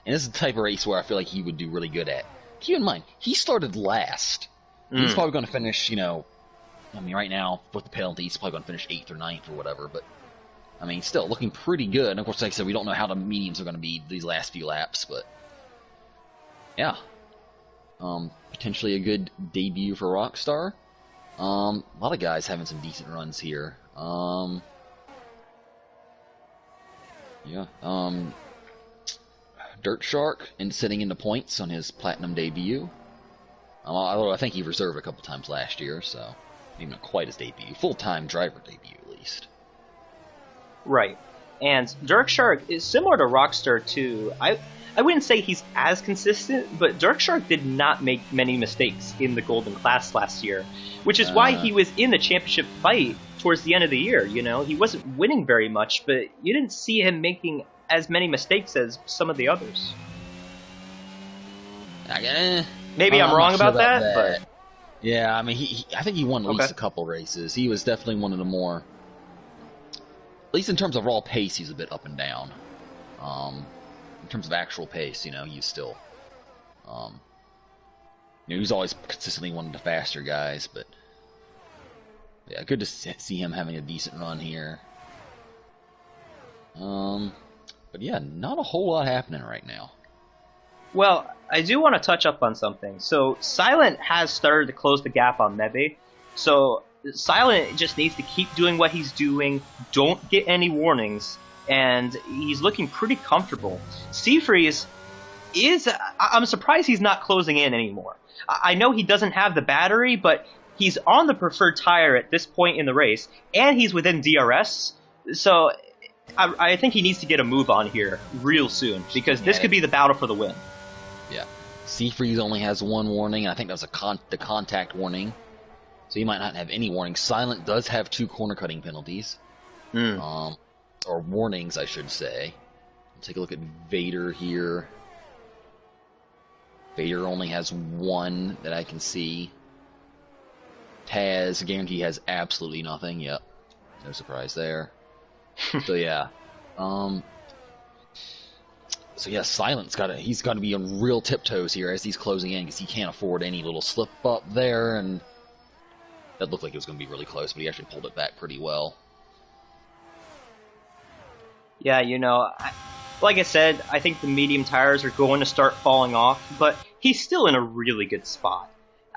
And this is the type of race where I feel like he would do really good at. Keep in mind, he started last. He's probably going to finish, right now, with the penalty, he's probably going to finish 8th or 9th or whatever. But, still looking pretty good. And of course, like I said, we don't know how the mediums are going to be these last few laps, but yeah. Potentially a good debut for Rockstar. A lot of guys having some decent runs here. Dirt Shark sitting in the points on his platinum debut. Although I think he reserved a couple times last year, so Maybe not quite his debut, full-time driver debut at least. Right. And Dirk Shark is similar to Rockstar too. I wouldn't say he's as consistent, but Dirk Shark did not make many mistakes in the Golden Class last year, which is why he was in the championship fight towards the end of the year. You know, he wasn't winning very much, but you didn't see him making as many mistakes as some of the others. Maybe I'm wrong about that, but yeah, I mean, I think he won at least a couple races. He was definitely one of the more, at least in terms of raw pace, he's a bit up and down. In terms of actual pace, you know, he's still, you know, he's always consistently one of the faster guys, but yeah, good to see him having a decent run here. But yeah, not a whole lot happening right now. Well, I do want to touch up on something. So Silent has started to close the gap on Mebe. So Silent just needs to keep doing what he's doing, don't get any warnings, and he's looking pretty comfortable. Seafreeze is... I'm surprised he's not closing in anymore. I know he doesn't have the battery, but he's on the preferred tire at this point in the race, and he's within DRS, so I think he needs to get a move on here real soon, because this could be the battle for the win. Yeah. Seafreeze only has one warning, and I think that was the contact warning, so he might not have any warnings. Silent does have 2 corner cutting penalties. Or warnings, I should say. Let's take a look at Vader here. Vader only has 1 that I can see. Taz, guarantee, has absolutely nothing. Yep. No surprise there. So yeah. So yeah, Silent's he's got to be on real tiptoes here as he's closing in, because he can't afford any little slip up there, and that looked like it was going to be really close, but he actually pulled it back pretty well. Yeah, you know, like I said, I think the medium tires are going to start falling off, but he's still in a really good spot.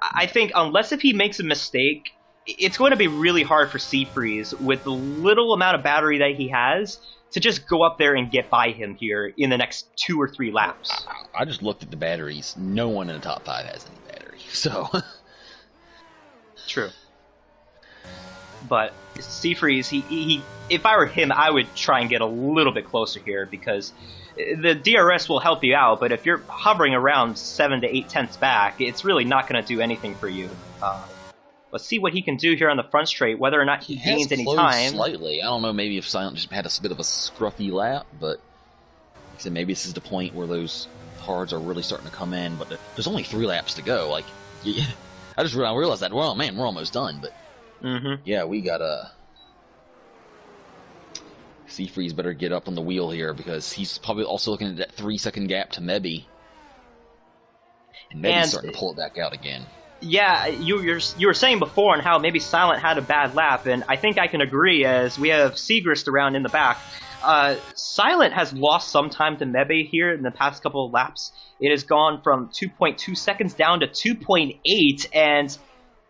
I think unless if he makes a mistake, it's going to be really hard for Seafreeze, with the little amount of battery that he has, to just go up there and get by him here in the next 2 or 3 laps. I just looked at the batteries. No one in the top 5 has any battery, so... True. But Seafreeze, he if I were him, I would try and get a little bit closer here, because the DRS will help you out, but if you're hovering around 7 to 8 tenths back, it's really not going to do anything for you. Let's see what he can do here on the front straight, whether or not he gains any time. Slightly. I don't know, maybe if Silent just had a bit of a scruffy lap, but like I said, maybe this is the point where those cards are really starting to come in, but there's only 3 laps to go. Like, I just realized that, well, man, we're almost done, but yeah, we gotta... Seafreeze better get up on the wheel here, because he's probably also looking at that 3-second gap to Mebby. And Mebby's starting to pull it back out again. Yeah, you were saying before on how maybe Silent had a bad lap, and I think I can agree, as we have Segrist around in the back. Silent has lost some time to Mebe here in the past couple of laps. It has gone from 2.2 seconds down to 2.8, and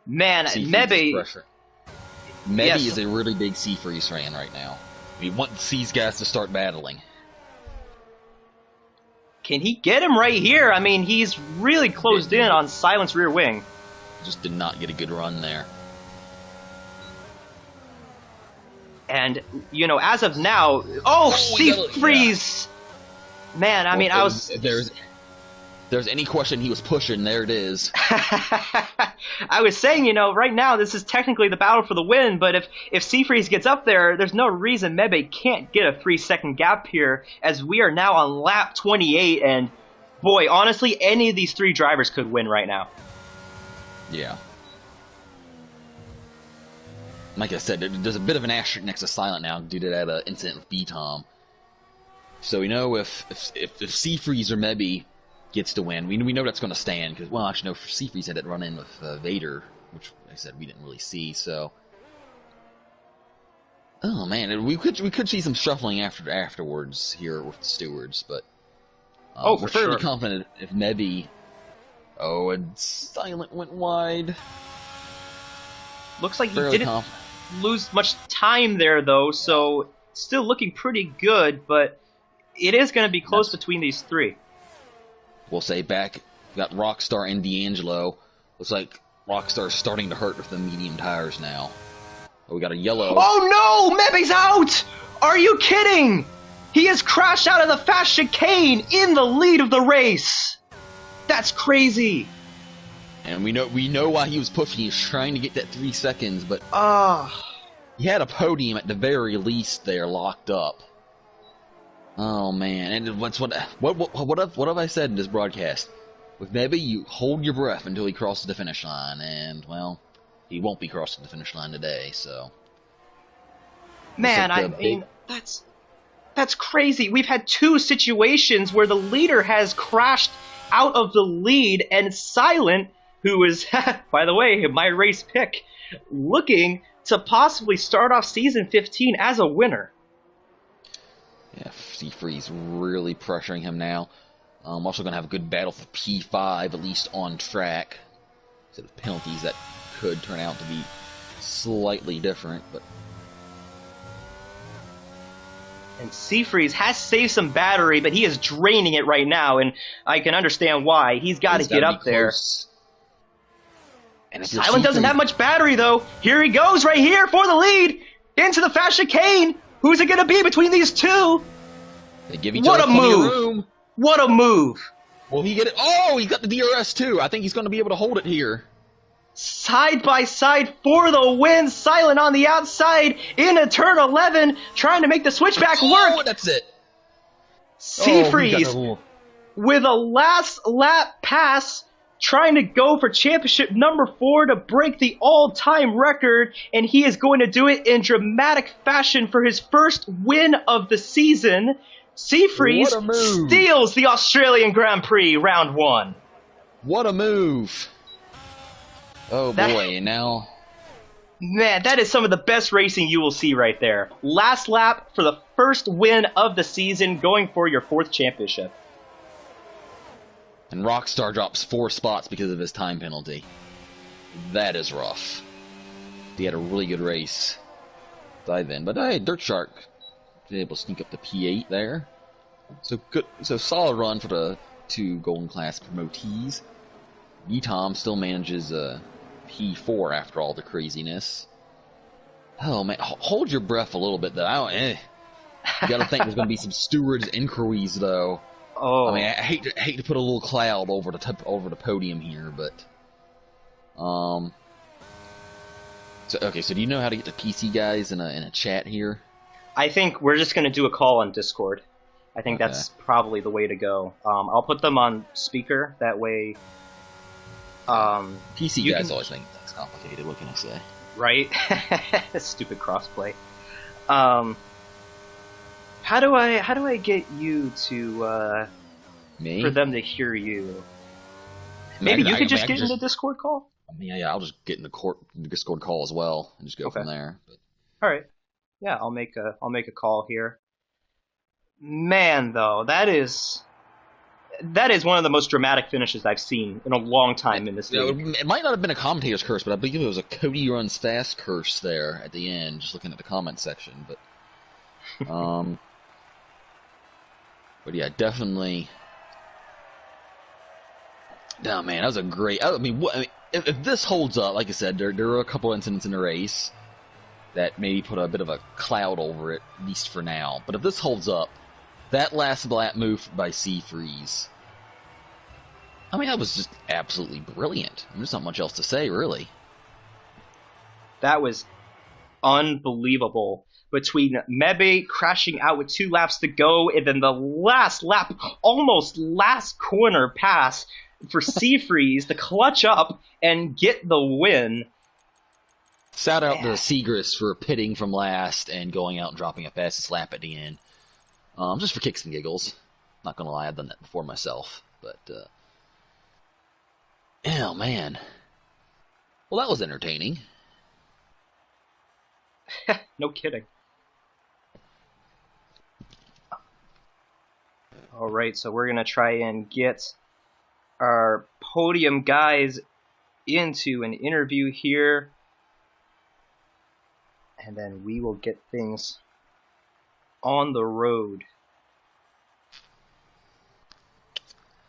man, Mebe is a really big Seafreeze fan right now. We want these guys to start battling. Can he get him right here? I mean, he's really closed in on Silent's rear wing. Just did not get a good run there. And, you know, as of now... Oh, Seafreeze! Yeah. Man, I mean, I was... If there's any question he was pushing, there it is. I was saying, you know, right now this is technically the battle for the win, but if Seafreeze gets up there, there's no reason Mebe can't get a 3-second gap here, as we are now on lap 28, and boy, honestly, any of these 3 drivers could win right now. Yeah. Like I said, there's a bit of an asterisk next to Silent now due to that incident with B-Tom. So we know if Seafreeze or Mebby gets to win, we know that's going to stand, because, well, actually, no, Seafreeze had that run in with Vader, which, like I said, we didn't really see, so... Oh, man, we could see some shuffling afterwards here with the stewards, but... we're fairly confident if Mebby... Oh, and Silent went wide. Looks like he didn't lose much time there, though, so still looking pretty good, but it is going to be close between these 3. We'll say back, we got Rockstar and D'Angelo. Looks like Rockstar's starting to hurt with the medium tires now. Oh, we got a yellow. Oh no! Mebe's out! Are you kidding? He has crashed out of the fast chicane in the lead of the race. That's crazy. And we know why he was pushing. He was trying to get that 3 seconds, but Ah. he had a podium at the very least there locked up. Oh man! And what have I said in this broadcast? With Mebe, you hold your breath until he crosses the finish line, and well, he won't be crossing the finish line today. So, Man, I mean, that's crazy. We've had 2 situations where the leader has crashed out of the lead, and Silent, who is, by the way, my race pick, looking to possibly start off season 15 as a winner. yeah, Seafree's really pressuring him now. Also going to have a good battle for P5, at least on track. Instead of penalties that could turn out to be slightly different, but And Seafreeze has saved some battery, but he is draining it right now, and I can understand why. He's got to get up there. And Silent doesn't have much battery, though. Here he goes right here for the lead. Into the fast chicane. Who's it going to be between these two? They give each other plenty of room. What a move. Will he get it? Oh, he's got the DRS too. I think he's going to be able to hold it here. Side by side for the win. Silent on the outside into turn 11, trying to make the switchback work. Oh, that's it. Seafreeze with a last lap pass, trying to go for championship number 4 to break the all-time record, and he is going to do it in dramatic fashion for his first win of the season. Seafreeze steals the Australian Grand Prix round 1. What a move. Oh boy, now... Man, that is some of the best racing you will see right there. Last lap for the first win of the season, going for your 4th championship. And Rockstar drops 4 spots because of his time penalty. That is rough. He had a really good race. Dive in, but hey, Dirt Shark was able to sneak up to P8 there. So good, so solid run for the 2 Golden Class promotees. Tom still manages P4 after all the craziness. Oh man, hold your breath a little bit though. You gotta think there's gonna be some stewards inquiries though. Oh, I mean, I hate to put a little cloud over the podium here, but so do you know how to get the PC guys in a chat here? I think we're just gonna do a call on Discord. I think that's probably the way to go. I'll put them on speaker, that way... PC guys always think that's complicated, what can I say? Right? Stupid crossplay. How do I get you to, Me? for them to hear you? Maybe you could just get in the Discord call? I mean, yeah, I'll just get in the Discord call as well, and just go from there. But... Alright. Yeah, I'll make a call here. Man, though, that is one of the most dramatic finishes I've seen in a long time in this league. It might not have been a commentator's curse, but I believe it was a Cody runs fast curse there at the end, just looking at the comment section. But, but yeah, definitely. No, man, that was a great. I mean, if this holds up, like I said, there were a couple incidents in the race that maybe put a bit of a cloud over it, at least for now. But if this holds up, that last lap move by Seafreeze, I mean, that was just absolutely brilliant. There's not much else to say, really. That was unbelievable. Between Mebe crashing out with 2 laps to go, and then the last lap, almost last corner pass for Seafreeze to clutch up and get the win. Shout out to Seagrass for pitting from last and going out and dropping a fastest lap at the end. Just for kicks and giggles. Not gonna lie, I've done that before myself. But, oh man. Well, that was entertaining. No kidding. Alright, so we're gonna try and get our podium guys into an interview here. And then we will get things on the road.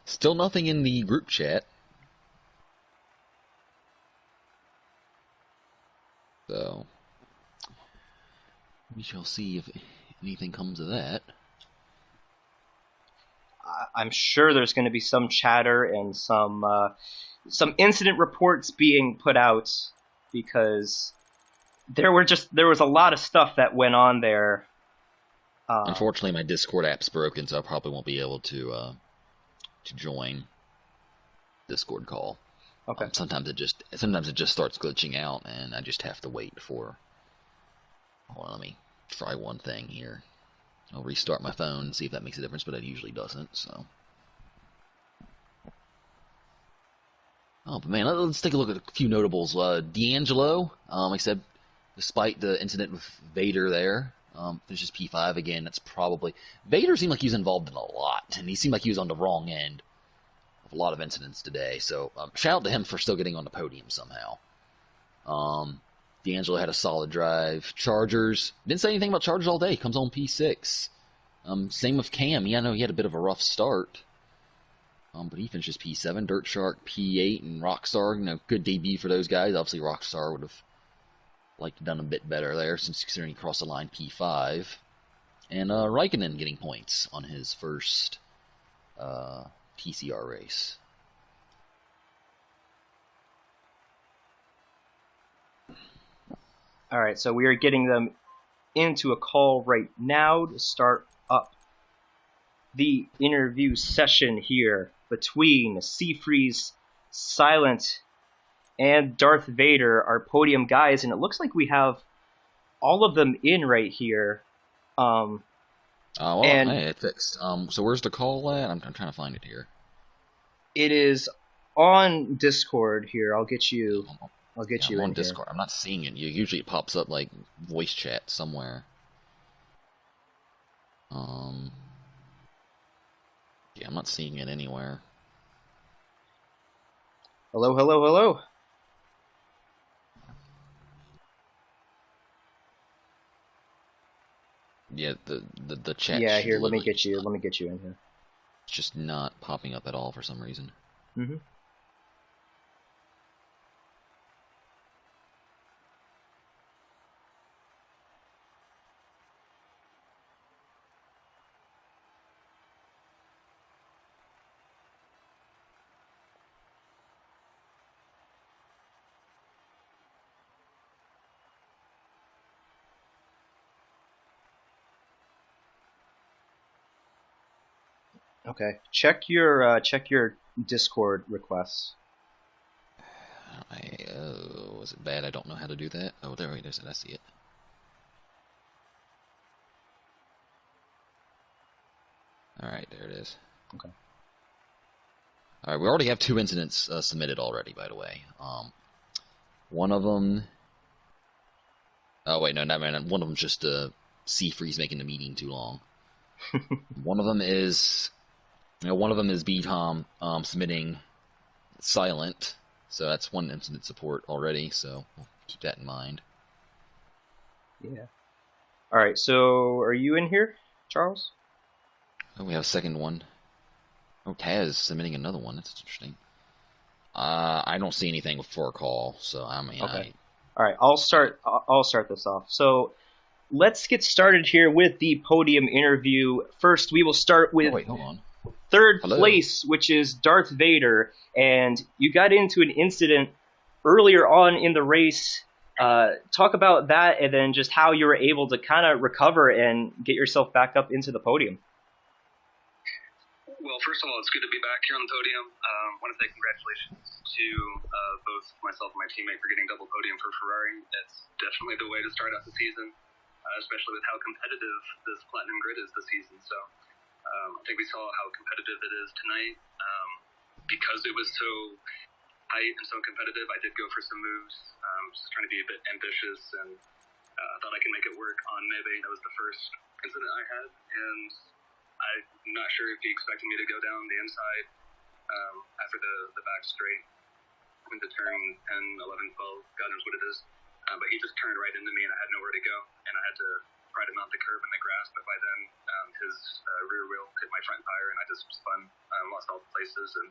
Still nothing in the group chat. So we shall see if anything comes of that. I'm sure there's going to be some chatter and some incident reports being put out because there was a lot of stuff that went on there. Unfortunately, my Discord app's broken, so I probably won't be able to join Discord call. Okay. Sometimes it just starts glitching out, and I just have to wait for. Hold on, let me try one thing here. I'll restart my phone and see if that makes a difference, but it usually doesn't. So. Oh, but man, let's take a look at a few notables. D'Angelo, like I said, despite the incident with Vader there, finishes P5 again. That's probably Vader seemed like he was involved in a lot, and he seemed like he was on the wrong end of a lot of incidents today. So shout out to him for still getting on the podium somehow. D'Angelo had a solid drive. Chargers didn't say anything about Chargers all day. Comes on P6. Same with Cam. Yeah, I know he had a bit of a rough start. But he finishes P7, Dirt Shark P8, and Rockstar, good debut for those guys. Obviously, Rockstar would have liked to done a bit better there, since considering he crossed the line P5. And Raikkonen getting points on his first TCR race. All right, so we are getting them into a call right now to start up the interview session here between Seafreeze, Silent, and Darth Vader, our podium guys, and it looks like we have all of them in right here. Well, and hey, it fixed. So where's the call at? I'm trying to find it here. It is on Discord here. I'll get you. I'll get you I'm in on Discord. here. I'm not seeing it. Usually it pops up like voice chat somewhere. Yeah, I'm not seeing it anywhere. Hello, hello, hello. Yeah, the chat. Yeah, should here. Let me literally get you. Let me get you in here. It's just not popping up at all for some reason. Mm-hmm. Okay. Check your Discord requests. Was it bad? I don't know how to do that. Oh, there it is. I see it. All right, there it is. Okay. All right, we already have 2 incidents submitted already, by the way. One of them. Oh wait, no, not man. One of them's just Seafreeze making the meeting too long. One of them is, B-Tom submitting Silent. So that's one incident support already. So we'll keep that in mind. Yeah. All right. So, are you in here, Charles? Oh, we have a second one. Oh, Taz submitting another one. That's interesting. I don't see anything before a call, so I mean, okay. All right. I'll start this off. So, let's get started here with the podium interview. First, we will start with hold on. third place, which is Darth Vader, and you got into an incident earlier on in the race. Talk about that, and then just how you were able to kind of recover and get yourself back up into the podium. Well, first of all, it's good to be back here on the podium. I want to say congratulations to both myself and my teammate for getting double podium for Ferrari. It's definitely the way to start out the season, especially with how competitive this Platinum Grid is this season. So I think we saw how competitive it is tonight. Because it was so tight and so competitive, I did go for some moves, just trying to be a bit ambitious, and I thought I could make it work on Maybe. That was the first incident I had, and I'm not sure if he expected me to go down the inside after the back straight into turn 10, 11, 12, God knows what it is. But he just turned right into me, and I had nowhere to go, and I had to try to mount the curb in the grass. But by then, his rear wheel hit my front tire, and I just spun, lost all the places. And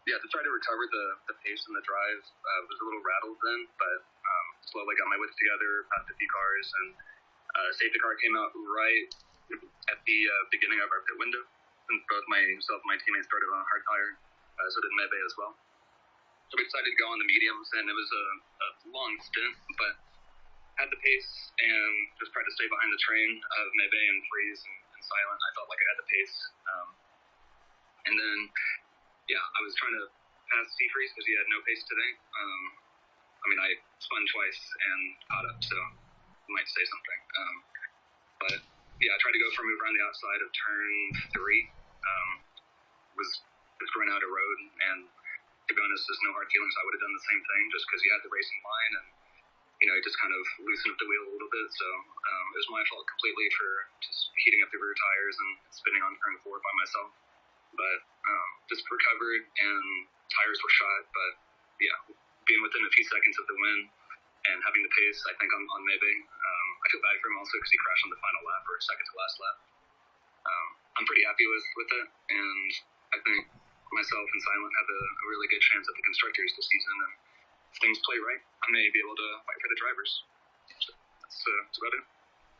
yeah, to try to recover the pace and the drive, was a little rattled then, but slowly got my wits together, passed a few cars, and safety car came out right at the beginning of our pit window. Since both myself and my teammates started on a hard tire, so did Mebe as well. So we decided to go on the mediums, and it was a long stint, but had the pace and just tried to stay behind the train of Mebe and Freeze and Silent. I felt like I had the pace. And then, yeah, I was trying to pass Freeze because he had no pace today. I mean, I spun twice and caught up, so I might say something. But, yeah, I tried to go for a move around the outside of turn 3. Was just run out of road, and to be honest, there's no hard feelings. I would have done the same thing just because he had the racing line, and he just kind of loosened up the wheel a little bit. So it was my fault completely for just heating up the rear tires and spinning on turn 4 by myself. But just recovered, and tires were shot. But yeah, being within a few seconds of the win and having the pace, I think on Mebe, I feel bad for him also because he crashed on the final lap or second to last lap. I'm pretty happy with it, and I think myself and Silent have a really good chance at the constructors this season, and if things play right, I may be able to fight for the drivers. So that's about it.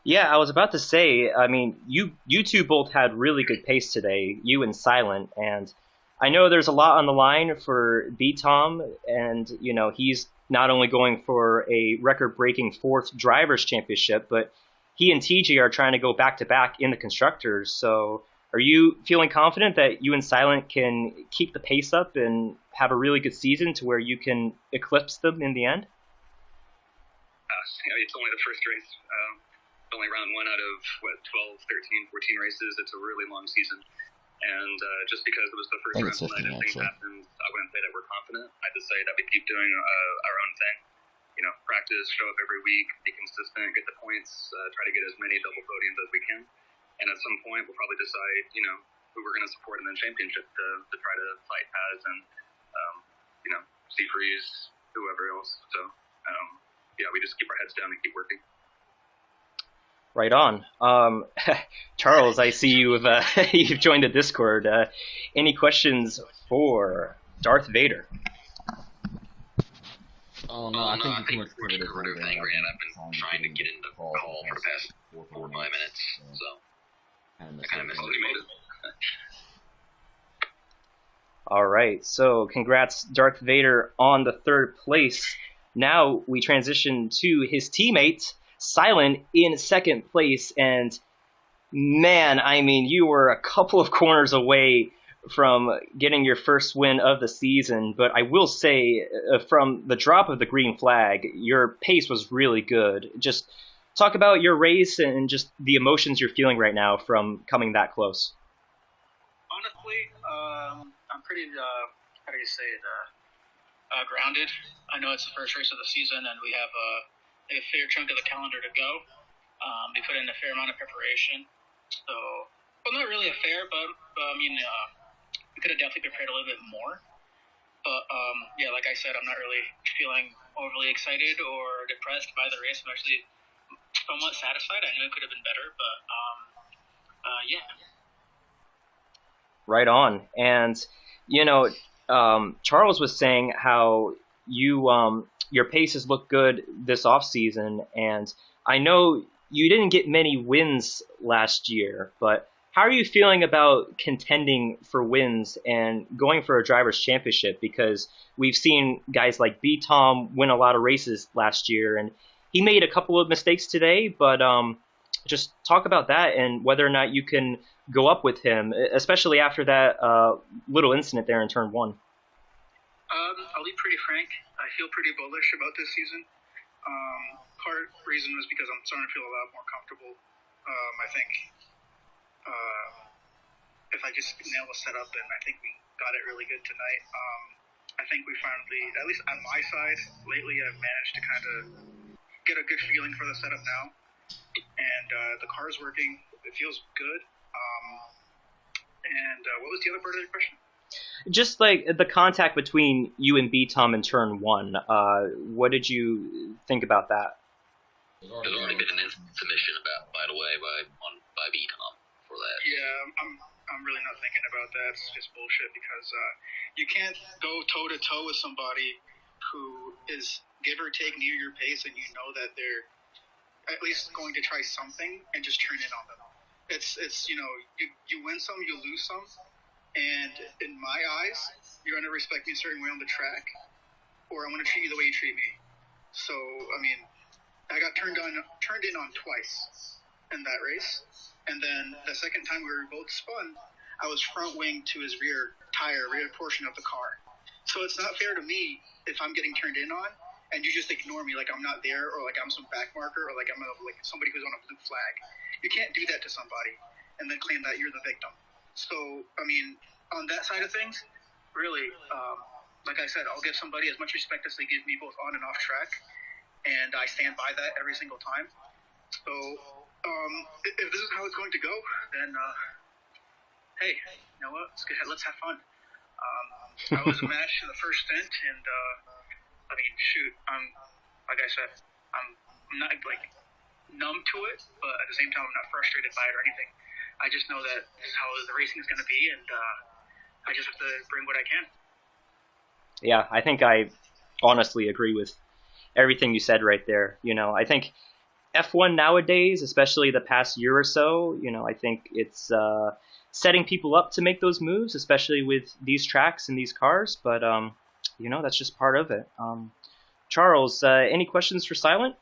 Yeah, I was about to say, I mean, you two both had really good pace today, you and Silent, and I know there's a lot on the line for B-Tom, and, he's not only going for a record-breaking 4th Drivers' Championship, but he and TJ are trying to go back-to-back in the Constructors, so are you feeling confident that you and Silent can keep the pace up and have a really good season to where you can eclipse them in the end? It's only the first race. Only round 1 out of, 12, 13, 14 races. It's a really long season. And just because it was the first round tonight and things happened, I wouldn't say that we're confident. I'd just say that we keep doing our own thing. Practice, show up every week, be consistent, get the points, try to get as many double podiums as we can. And at some point, we'll probably decide, who we're going to support in the championship to try to fight Paz and, Freeze, whoever else. So, yeah, we just keep our heads down and keep working. Right on. Charles, I see you've joined the Discord. Any questions for Darth Vader? Oh, no, I think we're pretty much covered everything, and I've been trying to get into the call for the past 4 or 5 minutes, so I kind of missed it. All right, so congrats, Darth Vader, on the 3rd place. Now we transition to his teammate, Silent, in 2nd place, and man, I mean, you were a couple of corners away from getting your first win of the season, but I will say, from the drop of the green flag, your pace was really good. Just talk about your race and just the emotions you're feeling right now from coming that close. Honestly, I'm pretty, grounded. I know it's the first race of the season, and we have a fair chunk of the calendar to go. We put in a fair amount of preparation. So, well, not really a fair, but I mean, we could have definitely prepared a little bit more. But, yeah, like I said, I'm not really feeling overly excited or depressed by the race. I'm actually somewhat satisfied. I know it could have been better, but, yeah. Right on. And, Charles was saying how your paces look good this off season, and I know you didn't get many wins last year, but how are you feeling about contending for wins and going for a driver's championship? Because we've seen guys like B-Tom win a lot of races last year, and he made a couple of mistakes today, but just talk about that and whether or not you can go up with him, especially after that little incident there in turn 1. I'll be pretty frank. I feel pretty bullish about this season. Part reason was because I'm starting to feel a lot more comfortable. I think if I just nail the setup, and I think we got it really good tonight. I think we finally, at least on my side, lately I've managed to kind of get a good feeling for the setup now. And the car's working. It feels good. And what was the other part of the question? Just like the contact between you and B-Tom in turn 1. What did you think about that? There's already been an instant submission by the way, by B-Tom for that. Yeah, I'm really not thinking about that. It's just bullshit because you can't go toe to toe with somebody who is give or take near your pace, and you know that they're at least going to try something and just turn in on them. It's you win some, you lose some, and in my eyes, you're going to respect me a certain way on the track, or I'm going to treat you the way you treat me. So I mean, I got turned in on twice in that race, and then the second time we were both spun, I was front wing to his rear portion of the car. So it's not fair to me if I'm getting turned in on and you just ignore me like I'm not there, or like I'm some back marker, or like I'm like somebody who's on a blue flag. You can't do that to somebody and then claim that you're the victim. So I mean, on that side of things, really, like I said, I'll give somebody as much respect as they give me both on and off track, and I stand by that every single time. So if this is how it's going to go, then hey, you know what? Let's have fun. I was a match in the first stint, and I mean, shoot, like I said, I'm not like numb to it, but at the same time, I'm not frustrated by it or anything. I just know that this is how the racing is going to be, and I just have to bring what I can. Yeah, I think I honestly agree with everything you said right there. I think F1 nowadays, especially the past year or so, I think it's setting people up to make those moves, especially with these tracks and these cars. But that's just part of it. Charles, any questions for Silent?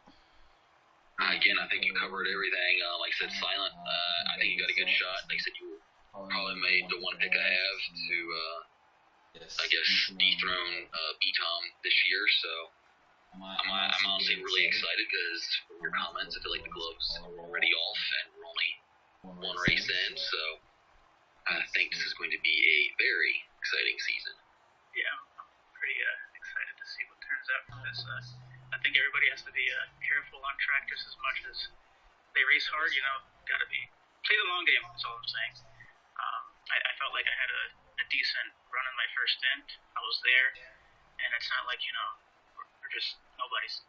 Again, I think you covered everything. Like I said, Silent, I think you got a good shot. Like I said, you probably made the one pick I have to, I guess, dethrone B-Tom this year. So I'm honestly really excited because from your comments, I feel like the glove's already off and we're only one race in. So I think this is going to be a very exciting season. Yeah, I'm pretty excited to see what turns out from this. I think everybody has to be careful on track just as much as they race hard. Got to play the long game. That's all I'm saying. I felt like I had a decent run in my first stint. I was there, and it's not like we're just nobodies.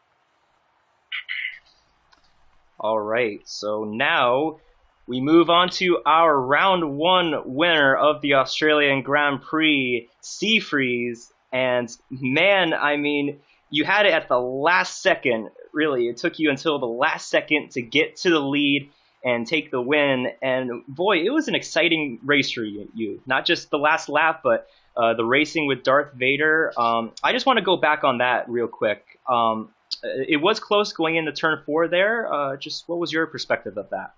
All right, so now we move on to our round one winner of the Australian Grand Prix, Seafreeze. And man, I mean, you had it at the last second, really. It took you until the last second to get to the lead and take the win. And boy, it was an exciting race for you. Not just the last lap, but the racing with Darth Vader. I just want to go back on that real quick. It was close going into turn 4 there. Just what was your perspective of that?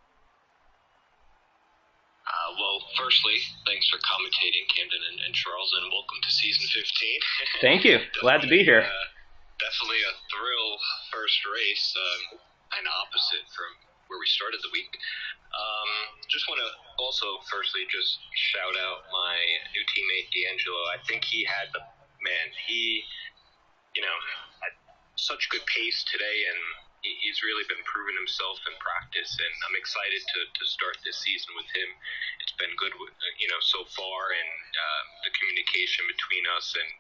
Well, firstly, thanks for commentating, Camden and Charles, and welcome to season 15. Thank you. Glad to be here. Definitely a thrill first race, kind of opposite from where we started the week. Just want to also firstly just shout out my new teammate, D'Angelo. I think he had had such good pace today, and he's really been proving himself in practice, and I'm excited to start this season with him. It's been good, so far, and the communication between us, and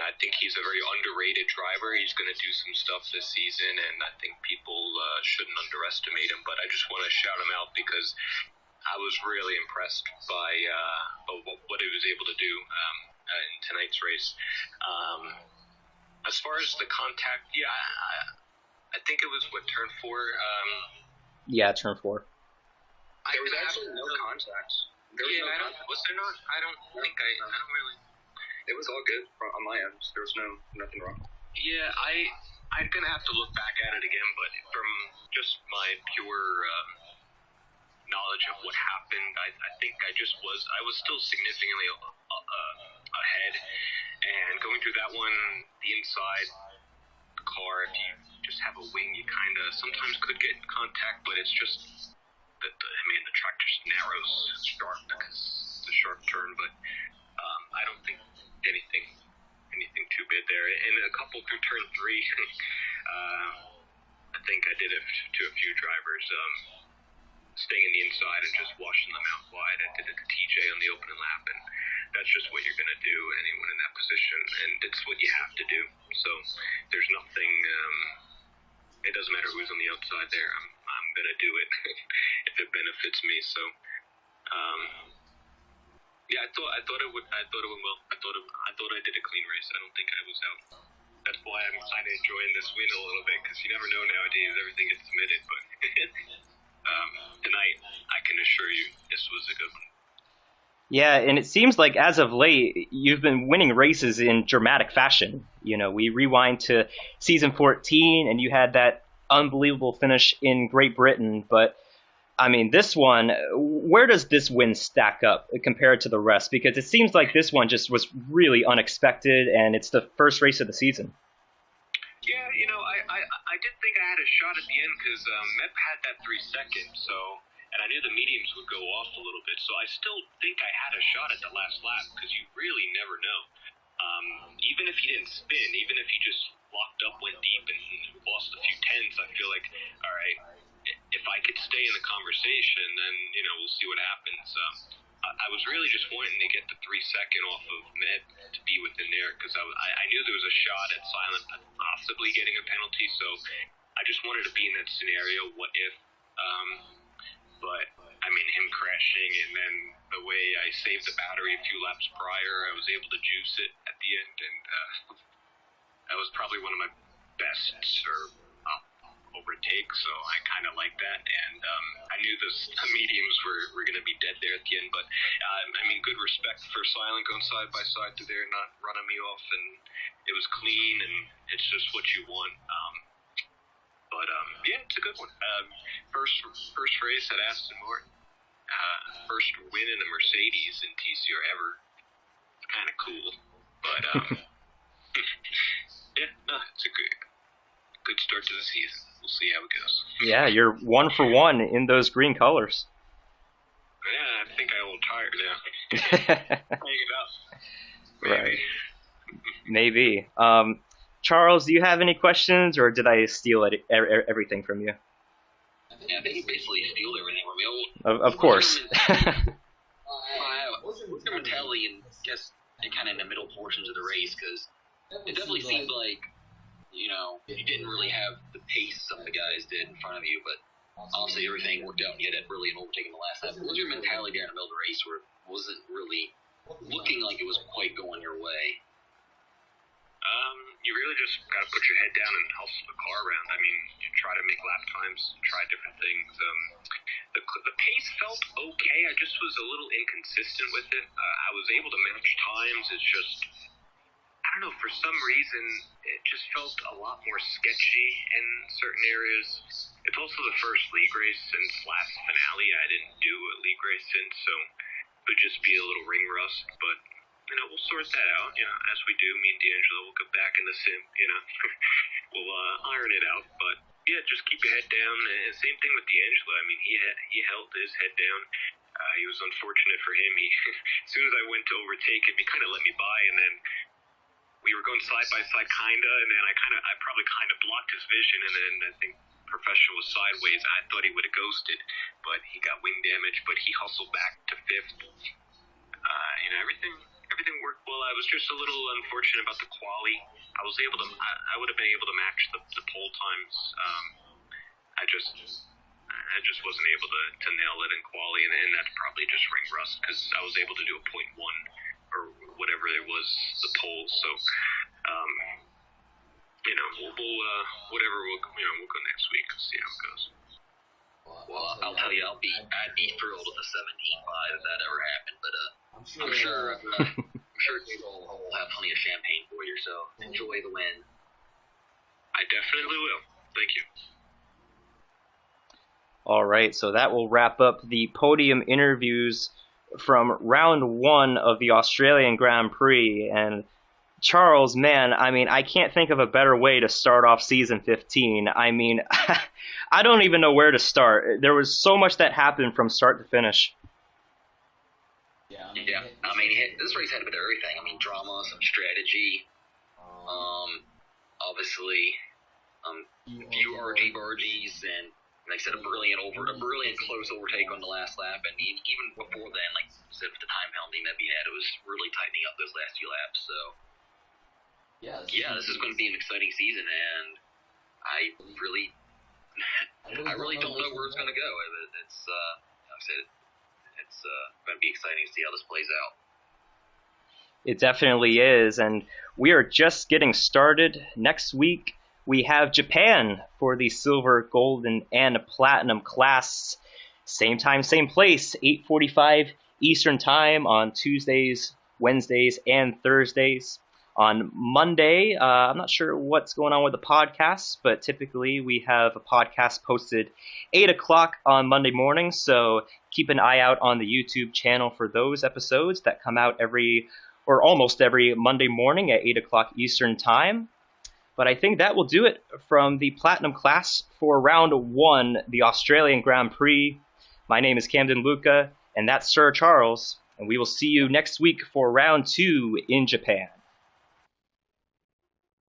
I think he's a very underrated driver. He's going to do some stuff this season, and I think people shouldn't underestimate him, but I just want to shout him out because I was really impressed by what he was able to do in tonight's race. As far as the contact, I think it was turn 4. Yeah, turn 4. There was actually no contact. Was there not? I don't really. It was all good on my end. There was nothing wrong. Yeah, I'm gonna have to look back at it again, but from just my pure knowledge of what happened, I think I was still significantly ahead, and going through that one, the inside car, if you just have a wing, you kind of sometimes could get in contact, but it's just that the track just narrows sharp because it's a sharp turn, but I don't think anything too bad there. And a couple through turn 3, I think I did it to a few drivers, staying in the inside and just washing them out wide. I did it to TJ on the opening lap, and that's just what you're going to do, anyone in that position, and it's what you have to do. So there's nothing, it doesn't matter who's on the outside there. I'm gonna do it if it benefits me. So, yeah, I thought it went well. I thought I did a clean race. I don't think I was out. That's why I'm kind of enjoying this win a little bit, because you never know nowadays. Everything gets submitted, but tonight I can assure you this was a good one. Yeah, and it seems like as of late, you've been winning races in dramatic fashion. You know, we rewind to season 14, and you had that unbelievable finish in Great Britain. But, I mean, this one, where does this win stack up compared to the rest? Because it seems like this one just was really unexpected, and it's the first race of the season. Yeah, I did think I had a shot at the end, because Mep had that 3 seconds, so... And I knew the mediums would go off a little bit, so I still think I had a shot at the last lap, because you really never know. Even if he didn't spin, even if he just locked up, went deep, and lost a few tenths, I feel like, all right, if I could stay in the conversation, then, we'll see what happens. I was really just wanting to get the 3 second off of Med to be within there, because I knew there was a shot at Silent possibly getting a penalty, so I just wanted to be in that scenario, what if... But, I mean, him crashing, and then the way I saved the battery a few laps prior, I was able to juice it at the end, and that was probably one of my best overtakes, so I kind of like that, and I knew the mediums were going to be dead there at the end, but, I mean, good respect for Silent going side by side to there, not running me off, and it was clean, and it's just what you want. But, yeah, it's a good one. First race at Aston Martin. First win in a Mercedes in TCR ever. It's kind of cool. But, yeah, no, it's a good start to the season. We'll see how it goes. Yeah, you're 1 for 1 in those green colors. Yeah, I think I'm a little tired now. Hang it up. Maybe. Right. Maybe. Charles, do you have any questions, or did I steal everything from you? Yeah, I think you basically steal everything from me. Of course. What's your mentality, and guess kind of in the middle portions of the race? Because it definitely seemed like, you didn't really have the pace some of the guys did in front of you, but obviously everything worked out and you had really an overtaking the last lap. What was your mentality there in the middle of the race where it wasn't really looking like it was quite going your way? You really just got to put your head down and hustle the car around. I mean, you try to make lap times, try different things. The pace felt okay. I just was a little inconsistent with it. I was able to match times. It's just, I don't know, for some reason, it just felt a lot more sketchy in certain areas. It's also the first league race since last finale. I didn't do a league race since, so it would just be a little ring rust, but we'll sort that out, as we do. Me and D'Angelo will go back in the sim, we'll iron it out. But yeah, just keep your head down. And same thing with D'Angelo. I mean, he held his head down. He was unfortunate for him. As soon as I went to overtake him, he kind of let me by, and then we were going side by side, and then I probably blocked his vision, and then I think Professional was sideways. I thought he would have ghosted, but he got wing damage. But he hustled back to 5th. Everything worked well. I was just a little unfortunate about the quali. I would have been able to match the pole times. I just wasn't able to nail it in quali, and that's probably just ring rust, because I was able to do a 0.1 or whatever it was, the pole. So, we'll go next week and see how it goes. Well, I'll tell you, I'd be thrilled with a 17.5 if that ever happened, but I'm sure we'll have plenty of champagne for you, so enjoy the win. I definitely will. Thank you. All right, so that will wrap up the podium interviews from round 1 of the Australian Grand Prix. And Charles, man, I mean, I can't think of a better way to start off season 15. I mean, I don't even know where to start. There was so much that happened from start to finish. Yeah, I mean, this race had a bit of everything. I mean, drama, some strategy, obviously, a few RG-bargies, and like I said, a brilliant close overtake on the last lap, and even before then, like I said, with the time penalty that we had, it was really tightening up those last few laps. So, yeah, this is going to be an exciting season, and I really I really don't know where it's going to go. It's like I said, it's going to be exciting to see how this plays out. It definitely is, and we are just getting started. Next week, we have Japan for the silver, golden, and platinum class. Same time, same place, 8:45 Eastern Time on Tuesdays, Wednesdays, and Thursdays. On Monday, I'm not sure what's going on with the podcast, but typically we have a podcast posted 8 o'clock on Monday morning, so keep an eye out on the YouTube channel for those episodes that come out almost every Monday morning at 8 o'clock Eastern Time. But I think that will do it from the Platinum class for round 1, the Australian Grand Prix. My name is Camden Luca, and that's Sir Charles, and we will see you next week for round 2 in Japan.